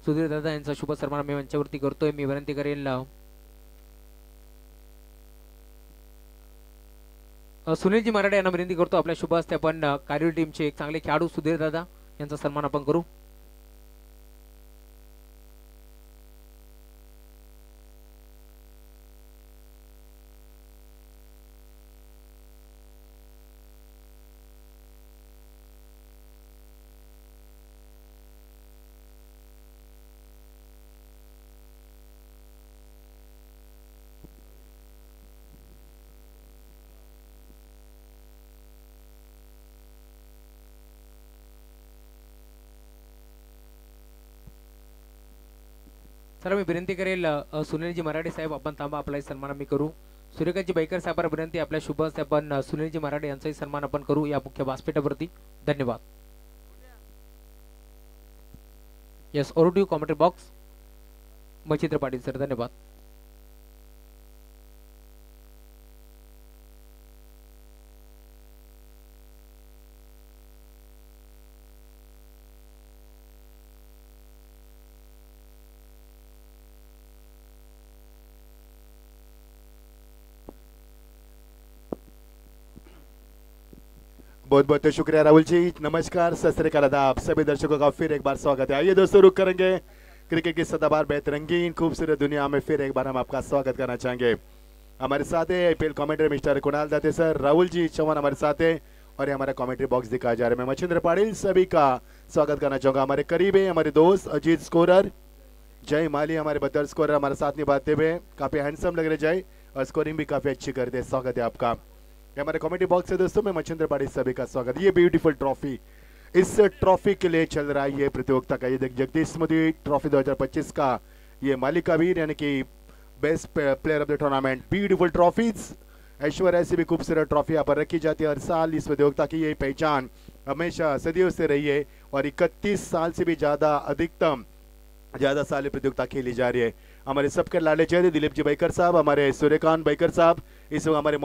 सुधीर दादा यांचा शुभ सन्मान मी मंचावरती करतोय. मी विनंती करेल सुनीलजी मराठे यांना विनंती करतो आपल्या शुभ हस्ते आपण कार्य टीमचे एक चांगले खेळाडू सुधीर दादा यांचा सन्मान आपण करू. सर मी विनंती करेल सुनीलजी मराठे साहेब आपण थांबा आपलाही सन्मान आम्ही करू. सूर्यकांतजी बैकर साहेबांना विनंती आपल्या शुभ हस्ते आपण सुनीलजी मराठे यांचाही सन्मान आपण करू या मुख्य व्यासपीठावरती. धन्यवाद. Yes over to commentary box Machhindra Patil sir. धन्यवाद. बहुत बहुत शुक्रिया राहुल जी. नमस्कार, सत श्री अकाल, आदाब. सभी दर्शकों का फिर एक बार स्वागत है. आइए दोस्तों रुक करेंगे क्रिकेट की सदाबहार बेहतरंगीन खूबसूरत दुनिया में फिर एक बार हम आपका स्वागत करना चाहेंगे. हमारे साथ है आईपीएल कमेंटेटर मिस्टर कुणाल दाते सर, राहुल जी चौहान हमारे साथ है और ये हमारा कमेंट्री बॉक्स दिखाया जा रहा है. मैं मच्छिंद्र पाटिल सभी का स्वागत करना चाहूंगा. हमारे करीब है हमारे दोस्त अजीत स्कोरर, जय माली हमारे बदर स्कोरर हमारे साथ निभाते हुए काफी हैंडसम लग रहे जय और स्कोरिंग भी काफी अच्छी करते हैं. स्वागत है आपका. हमारे कमेटी बॉक्स है दोस्तों में मच्छिंद्र पाटिल सभी का स्वागत. ये ब्यूटीफुल ट्रॉफी, इस ट्रॉफी के लिए चल रहा है ये प्रतियोगिता का. ये जगदीश मोदी ट्रॉफी 2025 का ये मालिका वीर यानी कि best player of the tournament. Beautiful trophies Aishwarya ऐसी भी खूबसूरत ट्रॉफी यहाँ पर रखी जाती है हर साल. इस प्रतियोगिता की ये पहचान हमेशा सदियों से रही है और 31 साल से भी अधिकतम ज्यादा साल प्रतियोगिता खेली जा रही है. हमारे सबके लाडले चेहरे दिलीप जी बैकर साहब, हमारे सूर्यकांत बैकर साहब इस वक्त हमारे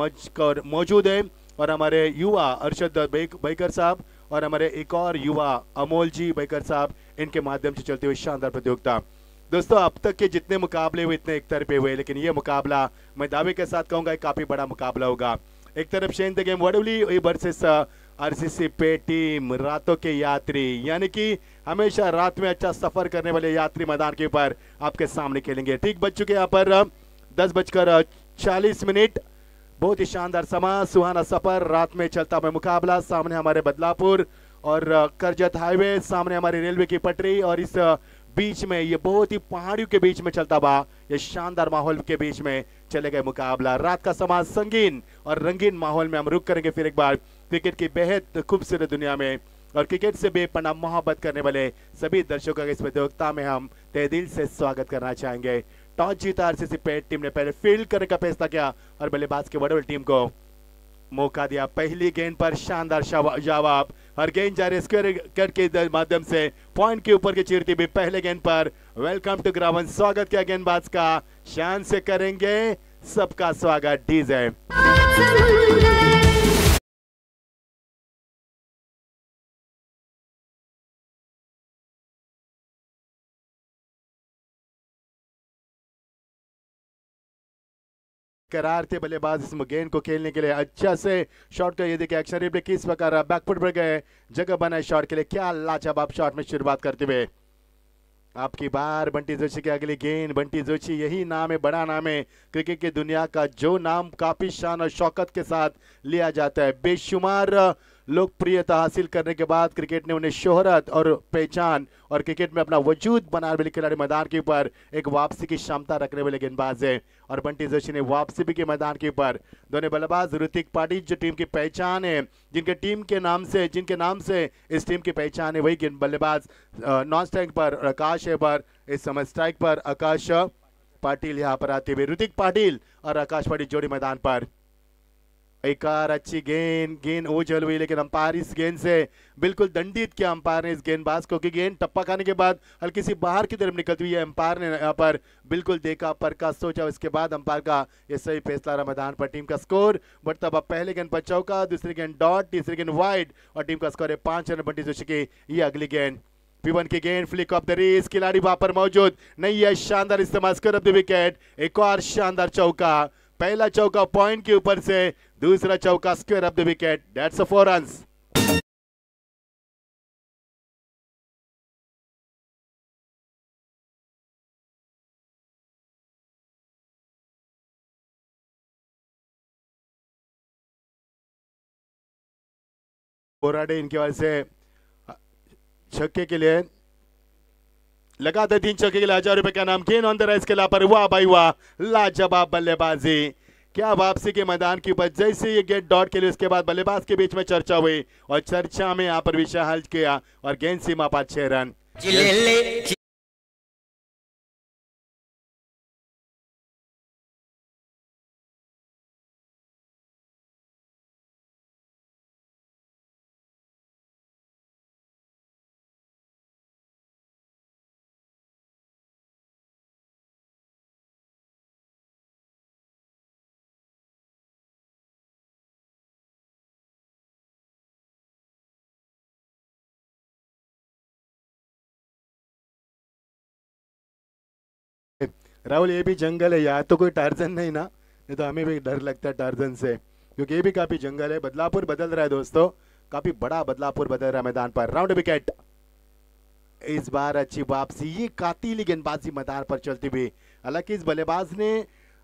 मौजूद है और हमारे युवा अरशद बैकर साहब और हमारे एक और युवा अमोल जी बैकर साहब, इनके माध्यम से चलती हुई शानदार प्रतियोगिता. दोस्तों अब तक के जितने मुकाबले हुए इतने एक तरफे हुए, लेकिन ये मुकाबला मैं दावे के साथ कहूंगा काफी बड़ा मुकाबला होगा. एक तरफ Shane the game Vadavali versus RCC पे टीम, रातों के यात्री, यानी कि हमेशा रात में अच्छा सफर करने वाले यात्री मैदान के ऊपर आपके सामने खेलेंगे. ठीक बज चुके यहाँ पर 10:40. बहुत ही शानदार समा, सुहाना सफर, रात में चलता हुआ मुकाबला. सामने हमारे बदलापुर और करजत हाईवे, सामने हमारी रेलवे की पटरी और इस बीच में ये बहुत ही पहाड़ियों के बीच में चलता हुआ ये शानदार माहौल के बीच में चले गए मुकाबला. रात का समा संगीन और रंगीन माहौल में हम रुक करेंगे फिर एक बार क्रिकेट की बेहद खूबसूरत दुनिया में और क्रिकेट से बेपनाह मोहब्बत करने वाले सभी दर्शकों की इस प्रतियोगिता में हम तहे दिल से स्वागत करना चाहेंगे. टॉस जीता आरसीसी पेट टीम ने पहले फील्ड करने का फैसला किया और बल्लेबाज के वडवल टीम को मौका दिया. पहली गेंद पर शानदार जवाब और गेंद जा रही स्क्वायर कट के माध्यम से पॉइंट के ऊपर की चीरती भी पहले गेंद पर. वेलकम टू ग्राउंड, स्वागत किया गेंदबाज का, शान से करेंगे सबका स्वागत. डीजे करार थे बल्लेबाज इस गेंद को खेलने के लिए. अच्छा से शॉट का ये देखिए एक्शन रिप्ले किस प्रकार बैकफुट पर गए, जगह बनाए शॉट के लिए. क्या लाजवाब शॉट में शुरुआत करते हुए आपकी बार बंटी जोशी की अगली गेंद. बंटी जोशी यही नाम है, बड़ा नाम है क्रिकेट की दुनिया का, जो नाम काफी शान और शौकत के साथ लिया जाता है. बेशुमार लोकप्रियता हासिल करने के बाद क्रिकेट ने उन्हें शोहरत और पहचान और क्रिकेट में अपना वजूद बनाने वाले खिलाड़ी मैदान के ऊपर एक वापसी की क्षमता रखने वाले गेंदबाज है और बंटी जोशी ने वापसी भी की मैदान के ऊपर. दोनों बल्लेबाज ऋतिक पाटिल जो टीम की पहचान है, जिनके नाम से इस टीम की पहचान है, वही गेंद बल्लेबाज नॉन स्ट्राइक पर आकाश है पर इस समय स्ट्राइक पर आकाश पाटिल यहाँ पर आते हुए. ऋतिक पाटिल और आकाश पाटिल जोड़ी मैदान पर. एक और अच्छी गेंद ओझल हुई, लेकिन अंपायर इस गेंद से बिल्कुल दंडित किया अंपायर ने इस गेंदबाज को, क्योंकि गेंद टप्पा खाने के बाद हल्की सी बाहर की तरफ निकलती हुई है. अंपायर ने यहाँ पर बिल्कुल देखा, परखा, सोचा, उसके बाद अंपायर का ये सही फैसला रहा. मैदान पर टीम का स्कोर बढ़ता हुआ पहले गेंद पर चौका, दूसरी गेंद डॉट, तीसरी गेंद वाइड और टीम का स्कोर है 5 रन. बंटी जोशी की ये अगली गेंद. P1 की गेंद, फ्लिक ऑफ द रेस, खिलाड़ी वहां पर मौजूद नहीं है, शानदार इस्तेमाल स्क्वायर ऑफ द विकेट, एक और शानदार चौका, पहला चौका पॉइंट के ऊपर से, दूसरा चौका square of the wicket, that's a 4 runs. Borade इनके वजह से छक्के के लिए लगातार 3 छक्के के लिए 1000 रुपए का नाम, गेन ऑन द राइस के लापर, वाह भाई वाह, लाजवाब बल्लेबाजी, क्या वापसी के मैदान के ऊपर जैसे ये गेट डॉट के लिए उसके बाद बल्लेबाज के बीच में चर्चा हुई और चर्चा में यहाँ पर विषय हल किया और गेंद सीमा पर 6 रन। राहुल ये भी जंगल है यार, तो कोई टार्जन नहीं ना, नहीं तो हमें भी डर लगता है टार्जन से, क्योंकि ये भी काफी जंगल है। बदलापुर बदल रहा है दोस्तों, काफी बड़ा बदलापुर बदल रहा है मैदान पर। राउंड विकेट, इस बार अच्छी वापसी, ये कातिली गेंदबाजी मैदान पर चलती हुई, हालांकि इस बल्लेबाज ने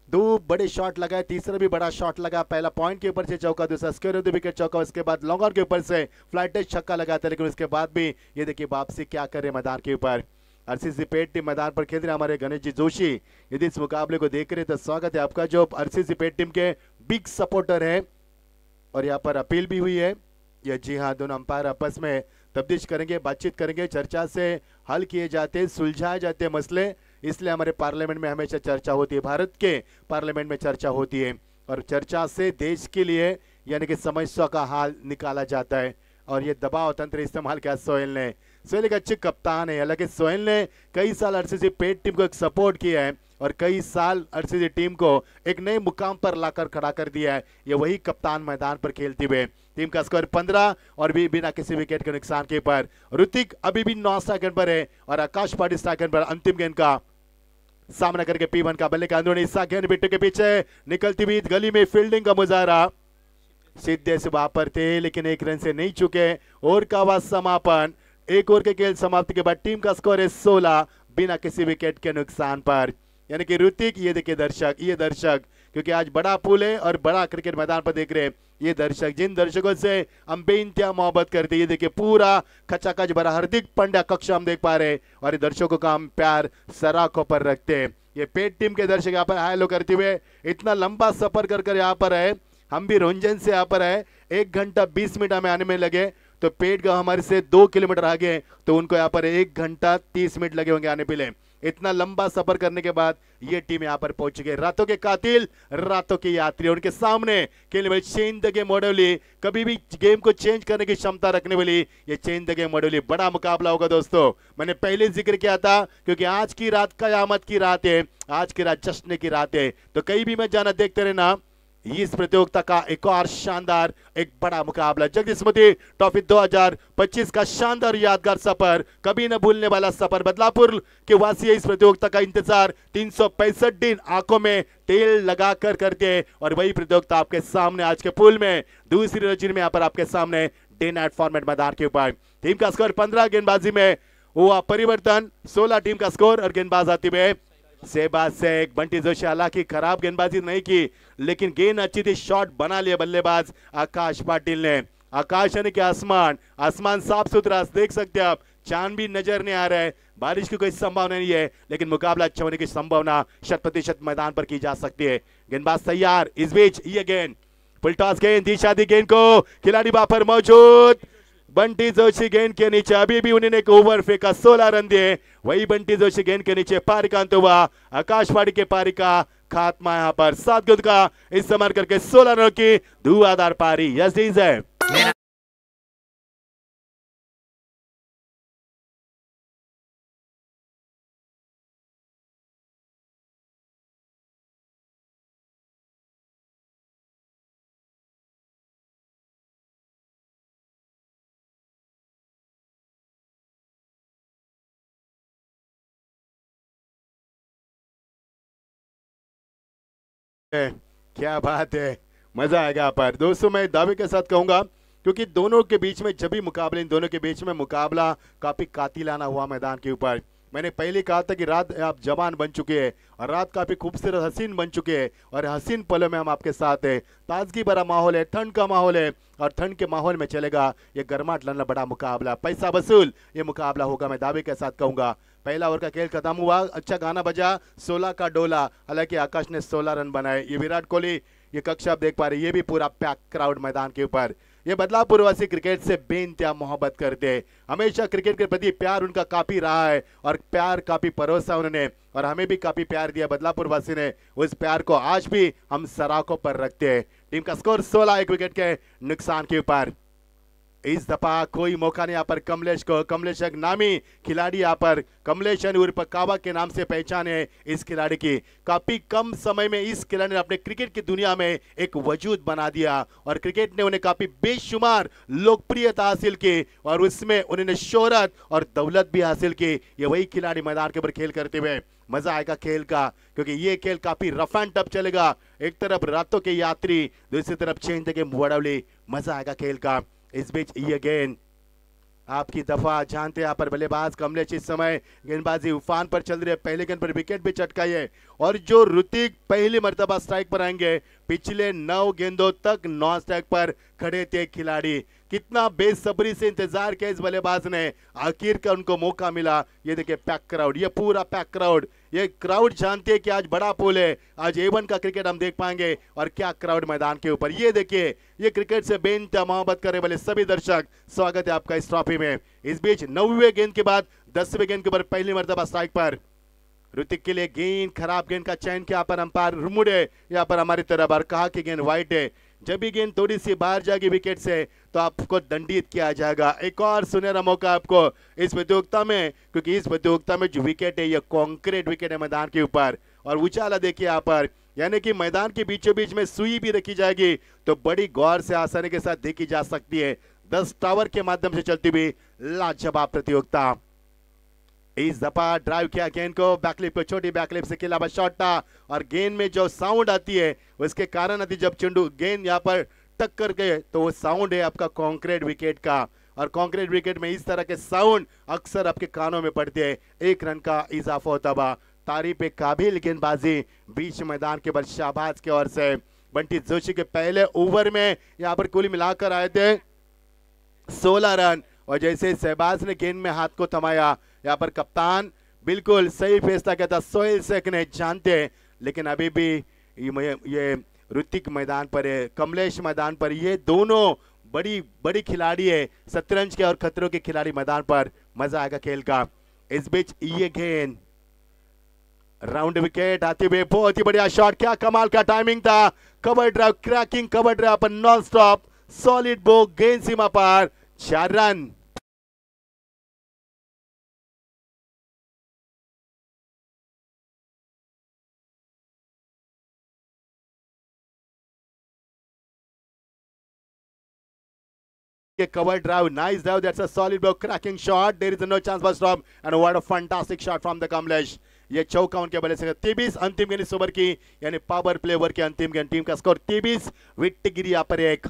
2 बड़े शॉट लगाए, तीसरा भी बड़ा शॉट लगा, पहला पॉइंट के ऊपर से चौका, दूसरा स्क्वायर ऑफ द विकेट चौका, उसके बाद लॉन्ग ऑन के ऊपर से फ्लाइट टेस्ट छक्का लगाता है, लेकिन उसके बाद भी ये देखिए वापसी क्या करे मैदान के ऊपर। आरसीसी पेट टीम मैदान पर खेल रहे हमारे गणेश जी जोशी, यदि इस मुकाबले को देख रहे तो स्वागत है आपका, जो आरसीसी पेट टीम के बिग सपोर्टर है, और यहाँ पर अपील भी हुई है। या जी हाँ, दोनों अंपायर आपस में तफ्तीश करेंगे, बातचीत करेंगे, चर्चा से हल किए जाते, सुलझाए जाते मसले, इसलिए हमारे पार्लियामेंट में हमेशा चर्चा होती है, भारत के पार्लियामेंट में चर्चा होती है, और चर्चा से देश के लिए यानी कि समस्या का हाल निकाला जाता है। और ये दबाव तंत्र इस्तेमाल किया सोहेल ने, सोहेल एक अच्छे कप्तान है, हालांकि सोहेल ने कई साल आरसीसी पेट टीम को एक सपोर्ट किया है और कई साल आरसीसी टीम को एक नए मुकाम पर लाकर खड़ा कर दिया है, ये वही कप्तान मैदान पर खेलते हुए। टीम का स्कोर 15 और भी बिना किसी विकेट के नुकसान के पर ऋतिक अभी भी 9 सेकंड पर है और आकाश पाटिल सेकंड पर अंतिम गेंद का सामना करके P1 का बल्ले का अंदरूनी हिस्सा गेंद बिट्टू के पीछे निकलती हुई गली में फील्डिंग का मुजाहरा, सीधे से वहां पर थे लेकिन 1 रन से नहीं चुके। ओवर का बाद समापन, 1 ओवर के खेल समाप्ति के बाद टीम का स्कोर है 16 बिना किसी विकेट के नुकसान पर, यानी कि ऋतिक, ये देखिए दर्शक, ये दर्शक, क्योंकि आज बड़ा पुल है और बड़ा क्रिकेट मैदान पर देख रहे हैं, ये दर्शक जिन दर्शकों से हम बेइंतहा मोहब्बत करते हैं, ये देखिए पूरा खचाखच भरा हार्दिक पांड्या कक्ष हम देख पा रहे हैं और ये दर्शकों का हम प्यार सराखों पर रखते हैं। ये पेट टीम के दर्शक यहाँ पर हेलो करते हुए इतना लंबा सफर कर यहाँ पर है, हम भी रंजन से यहाँ पर है, 1 घंटा 20 मिनट हमें आने में लगे, तो पेट गांव हमारे से 2 किलोमीटर आगे, तो उनको यहाँ पर 1 घंटा 30 मिनट लगे होंगे आने के लिए। इतना लंबा सफर करने के बाद ये टीम यहाँ पर पहुंच गई, रातों के कातिल, रातों के यात्री, उनके सामने खेलने वाली चेंज द गेम मॉडली, कभी भी गेम को चेंज करने की क्षमता रखने वाली ये चेंज द गेम मॉडली, बड़ा मुकाबला होगा दोस्तों। मैंने पहले जिक्र किया था, क्योंकि आज की रात कयामत की रात है, आज की रात जश्न की रात है, तो कहीं भी मत जाना, देखते रहना इस प्रतियोगिता का एक और शानदार एक बड़ा मुकाबला, जगदीश स्मृति ट्रॉफी 2025 का शानदार यादगार सफर, कभी न भूलने वाला सफर। बदलापुर के वासी इस प्रतियोगिता का इंतजार 365 दिन आंखों में तेल लगाकर करते हैं, और वही प्रतियोगिता आपके सामने आज के पूल में दूसरी रजनी में यहाँ पर आपके सामने डे नाइट फॉर्मेट मैदान के ऊपर। टीम का स्कोर 15, गेंदबाजी में हुआ परिवर्तन, 16 टीम का स्कोर, और गेंदबाज आती हुए सेबाज शेख, बंटी जोशी, हालांकि खराब गेंदबाजी नहीं की लेकिन गेंद अच्छी थी, शॉट बना लिया बल्लेबाज आकाश पाटिल ने। आकाश यानी कि आसमान, आसमान साफ सुथरा देख सकते हैं आप, चांद भी नजर नहीं आ रहा है, बारिश की कोई संभावना नहीं है, लेकिन मुकाबला अच्छा होने की संभावना 100% मैदान पर की जा सकती है। गेंदबाज तैयार, इस बीच ये गेंद फुल टॉस गेंद, दिशा दी गेंद को, खिलाड़ी वहां पर मौजूद, बंटी जोशी गेंद के नीचे, अभी भी उन्होंने एक ओवर फेंका, 16 रन दिए, वही बंटी जोशी गेंद के नीचे पारी का अंत हुआ, आकाशवाणी के पारी का खात्मा यहाँ पर 7 गेंद का इस्तेमाल करके 16 रनों की धुआंधार पारी। यस है। क्या बात है, मजा आएगा। पर दोस्तों मैं दावे के साथ कहूंगा, क्योंकि दोनों के बीच में जब भी मुकाबले, इन दोनों के बीच में मुकाबला काफी कातिलाना हुआ मैदान के ऊपर। मैंने पहले कहा था कि रात आप जवान बन चुके हैं और रात काफी खूबसूरत हसीन बन चुके हैं, और हसीन पलों में हम आपके साथ हैं। ताजगी भरा माहौल है, ठंड का माहौल है, और ठंड के माहौल में चलेगा ये गर्माट लड़ना बड़ा मुकाबला, पैसा वसूल ये मुकाबला होगा, मैं दावे के साथ कहूंगा। पहला ओवर का खेल खत्म हुआ, अच्छा गाना बजा 16 का डोला, हालांकि आकाश ने 16 रन बनाए। ये विराट कोहली, ये कक्षा आप देख पा रहे हैं, ये भी पूरा पैक क्राउड मैदान के ऊपर। ये बदलापुर वासी क्रिकेट से बेइंतहा मोहब्बत करते हैं, हमेशा क्रिकेट के प्रति प्यार उनका काफी रहा है, और प्यार काफी परोसा उन्होंने, और हमें भी काफी प्यार दिया बदलापुर वासी ने। उस प्यार को आज भी हम सराखों पर रखते हैं। टीम का स्कोर 16, 1 विकेट के नुकसान के ऊपर। इस दफा कोई मौका नहीं यहाँ पर कमलेश को। कमलेश एक नामी खिलाड़ी, यहाँ पर कमलेश उर्फ काबा के नाम से पहचान है इस खिलाड़ी की। काफी कम समय में इस खिलाड़ी ने अपने क्रिकेट की दुनिया में एक वजूद बना दिया, और क्रिकेट ने उन्हें काफी बेशुमार लोकप्रियता हासिल की, और उसमें उन्होंने शोहरत और दौलत भी हासिल की। ये वही खिलाड़ी मैदान के ऊपर खेल करते हुए, मजा आएगा खेल का, क्योंकि ये खेल काफी रफ एंड टफ चलेगा। एक तरफ रातों के यात्री, दूसरी तरफ चेंज के मुड़वली, मजा आएगा खेल का। इस बीच ये गेंद आपकी दफा जानते हैं, यहाँ पर बल्लेबाज कमलेश इस समय गेंदबाजी उफान पर चल रही है, पहले गेंद पर विकेट भी चटकाई है, और जो ऋतिक पहली मर्तबा स्ट्राइक पर आएंगे, पिछले 9 गेंदों तक नॉन स्ट्राइक पर खड़े थे खिलाड़ी। कितना बेसब्री से इंतजार किया इस बल्लेबाज ने, आखिर का उनको मौका मिला। ये देखिए पैक क्राउड, ये पूरा पैक क्राउड, ये क्राउड जानते हैं कि आज बड़ा पोल है, आज A1 का क्रिकेट हम देख पाएंगे, और क्या क्राउड मैदान के ऊपर। ये देखिए, ये क्रिकेट से बेइंतहा मोहब्बत करने वाले सभी दर्शक, स्वागत है आपका इस ट्रॉफी में। इस बीच 9वें गेंद के बाद 10वें गेंद के ऊपर पहली मर्तबा स्ट्राइक पर ऋतिक के लिए गेंद, खराब गेंद का चयन किया पर अंपायर मुड़े यहाँ पर हमारी तरफ और कहा कि गेंद वाइड है। जब भी गेंद थोड़ी सी बाहर जाएगी विकेट से तो आपको दंडित किया जाएगा। एक और सुनहरा मौका आपको इस प्रतियोगिता में, क्योंकि इस प्रतियोगिता में जो विकेट है ये कॉन्क्रीट विकेट है मैदान के ऊपर, और उछाला देखिए यहाँ पर, यानी कि मैदान के बीचों बीच में सुई भी रखी जाएगी तो बड़ी गौर से आसानी के साथ देखी जा सकती है। 10 टावर के माध्यम से चलती हुई लाजवाब प्रतियोगिता। इस दफा ड्राइव किया गेंद को, बैकलिप को, छोटी बैकलिप से खिलाफ शॉट था, और गेंद में जो साउंड आती है उसके कारण आती, जब चंडू गेंद यहाँ पर टक्कर गए तो वो साउंड है आपका कॉन्क्रीट विकेट का, और कॉन्क्रीट विकेट में इस तरह के साउंड अक्सर आपके कानों में पड़ते हैं। 1 रन का इजाफा होता हुआ। तारीफ काबिल गेंदबाजी बीच मैदान के बल शाहबाज की ओर से। बंटी जोशी के पहले ओवर में यहाँ पर कुल मिलाकर आए थे 16 रन, और जैसे शहबाज ने गेंद में हाथ को थमाया, यहाँ पर कप्तान बिल्कुल सही फैसला कहता। सोहेल शेख ने जानते, लेकिन अभी भी ये ऋतिक मैदान पर है, कमलेश मैदान पर, ये दोनों बड़ी बड़ी खिलाड़ी है, शतरंज के और खतरों के खिलाड़ी मैदान पर। मजा आएगा खेल का। इस बीच ये गेंद राउंड विकेट आते हुए, बहुत ही बढ़िया शॉट, क्या कमाल का टाइमिंग था। Cover drive, cracking cover drive पर नॉन स्टॉप सॉलिड बो, गेंद सीमा पर, 4 run. Cover drive, nice drive, that's a solid blow, cracking shot, there is no chance for stop, and what a fantastic shot from the Kamlesh. ये चौका उनके बल्ले से 23 अंतिम गेंद इस ओवर की, यानी पावर प्ले ओवर की अंतिम गेंद। टीम का स्कोर 23, विकेट गिरी यहाँ पर 1।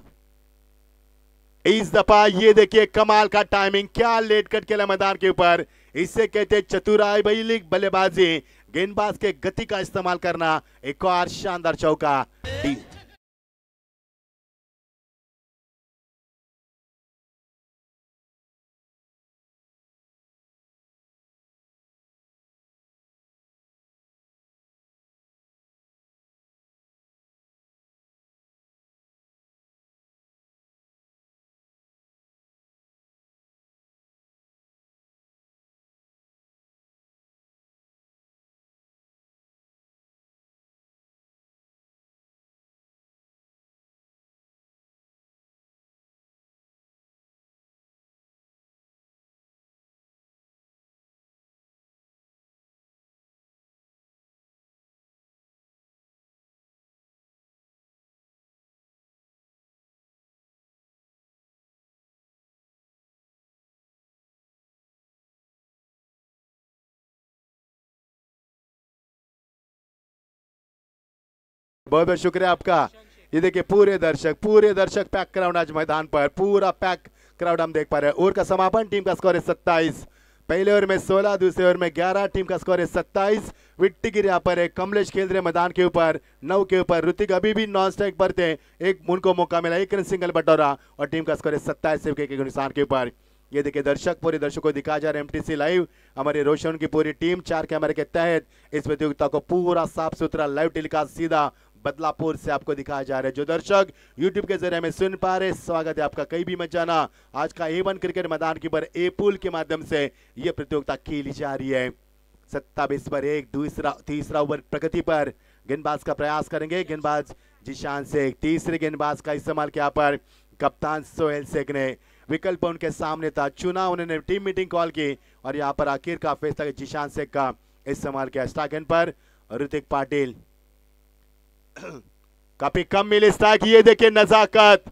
इस दफा ये देखिए कमाल का टाइमिंग, क्या लेट कट खेला मैदान के ऊपर, इससे कहते हैं चतुराई भई बल्लेबाजी, गेंदबाज के गति का इस्तेमाल करना। एक और शानदार चौका। बहुत बहुत शुक्रिया आपका। ये देखिए पूरे दर्शक पैक क्राउड आज मैदान पर, पूरा पैक क्राउड हम देख पा रहे हैं। ओवर का समापन, टीम का स्कोर है 27। पहले ओवर में 16, दूसरे ओवर में 11, टीम का स्कोर है 27। विट्टी गिर यहाँ पर है, कमलेश खेल रहे मैदान के ऊपर 9 के ऊपर, ऋतिक अभी भी नॉन स्ट्राइक पर थे, एक उनको मौका मिला, एक रन सिंगल बटोरा और टीम का स्कोर है 27 के नुकसान के ऊपर। ये देखिए दर्शक पूरे दर्शकों को दिखाया जा रहा है एमटीसी लाइव, हमारे रोशन की पूरी टीम 4 कैमरे के तहत इस प्रतियोगिता को पूरा साफ सुथरा लाइव टेलीकास्ट सीधा बदलापुर से आपको दिखाया जा रहा है। जो दर्शक यूट्यूब के जरिए में सुन पा रहे, स्वागत है आपका, कहीं भी मत जाना। आज का A1 क्रिकेट मैदान की पर ए पूल के माध्यम से यह प्रतियोगिता खेली जा रही है। 27 पर 1, तीसरा ओवर प्रगति पर गेंदबाज का प्रयास करेंगे, गेंदबाज जिशान शेख, तीसरे गेंदबाज का इस्तेमाल किया पर कप्तान सोहेल शेख ने, विकल्प उनके सामने था, चुना, उन्होंने टीम मीटिंग कॉल की और यहाँ पर आखिर का फैसला जिशान शेख का इस्तेमाल किया। स्ट्राइक एंड पर ऋतिक पाटिल, काफी कम मिले स्ट्राइक। ये देखिए नजाकत,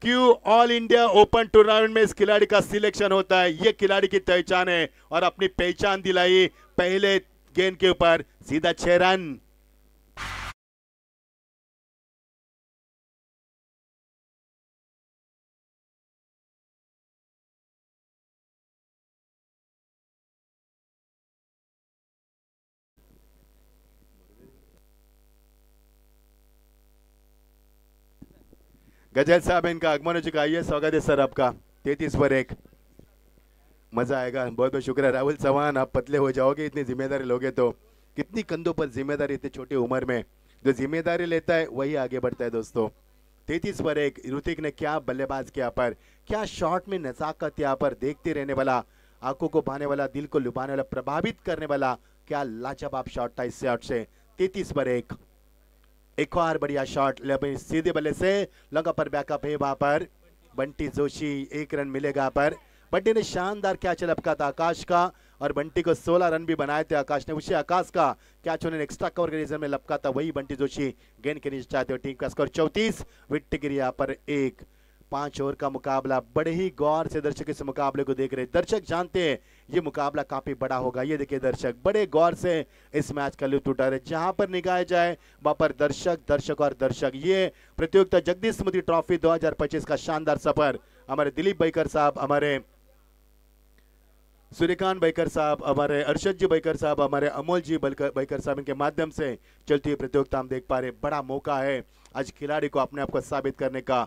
क्यों ऑल इंडिया ओपन टूर्नामेंट में इस खिलाड़ी का सिलेक्शन होता है, ये खिलाड़ी की पहचान है और अपनी पहचान दिलाई पहले गेंद के ऊपर सीधा 6 रन। गजल साहब इनका आगमन हो चुका है, स्वागत है सर आपका। 33 पर 1, मजा आएगा। बहुत बहुत शुक्रिया राहुल चौहान, आप पतले हो जाओगे इतनी जिम्मेदारी लोगे तो। कितनी कंधों पर जिम्मेदारी इतनी छोटी उम्र में, जो जिम्मेदारी लेता है वही आगे बढ़ता है दोस्तों। 33 पर 1, ऋतिक ने क्या बल्लेबाज किया पर, क्या शॉट में नजाकत यहाँ पर, देखते रहने वाला, आंखों को भाने वाला, दिल को लुभाने वाला, प्रभावित करने वाला, क्या लाजवाब शॉट था इस शॉट से। 33 पर 1, एक और बढ़िया शॉट सीधे बल्ले से, लगा पर बैकअप है वहां पर बंटी जोशी, 1 रन मिलेगा पर। बंटी ने शानदार कैच लपका था आकाश का और बंटी को 16 रन भी बनाए थे आकाश ने। उसी आकाश का कैच उन्होंने एक्स्ट्रा कवर के रीजन में लपका था, वही बंटी जोशी गेंद के नीचे चाहते हो। टीम का स्कोर 34, विकेट गिरी यहाँ पर 1। 5 ओवर का मुकाबला, बड़े ही गौर से दर्शक इस मुकाबले को देख रहे, दर्शक जानते हैं ये मुकाबला काफी बड़ा होगा। ये देखिए दर्शक बड़े गौर से इस मैच का लुत्फ उठा रहे, जहां पर निगाह जाए वहां पर दर्शक और दर्शक। ये प्रतियोगिता जगदीश स्मृति ट्रॉफी 2025 का शानदार सफर हमारे दिलीप बैकर साहब, हमारे सूर्यकांत बैकर साहब, हमारे अरशद जी बैकर साहब, हमारे अमोल जी बैकर साहब, इनके माध्यम से चलती हुई प्रतियोगिता हम देख पा रहे। बड़ा मौका है आज खिलाड़ी को अपने आप को साबित करने का।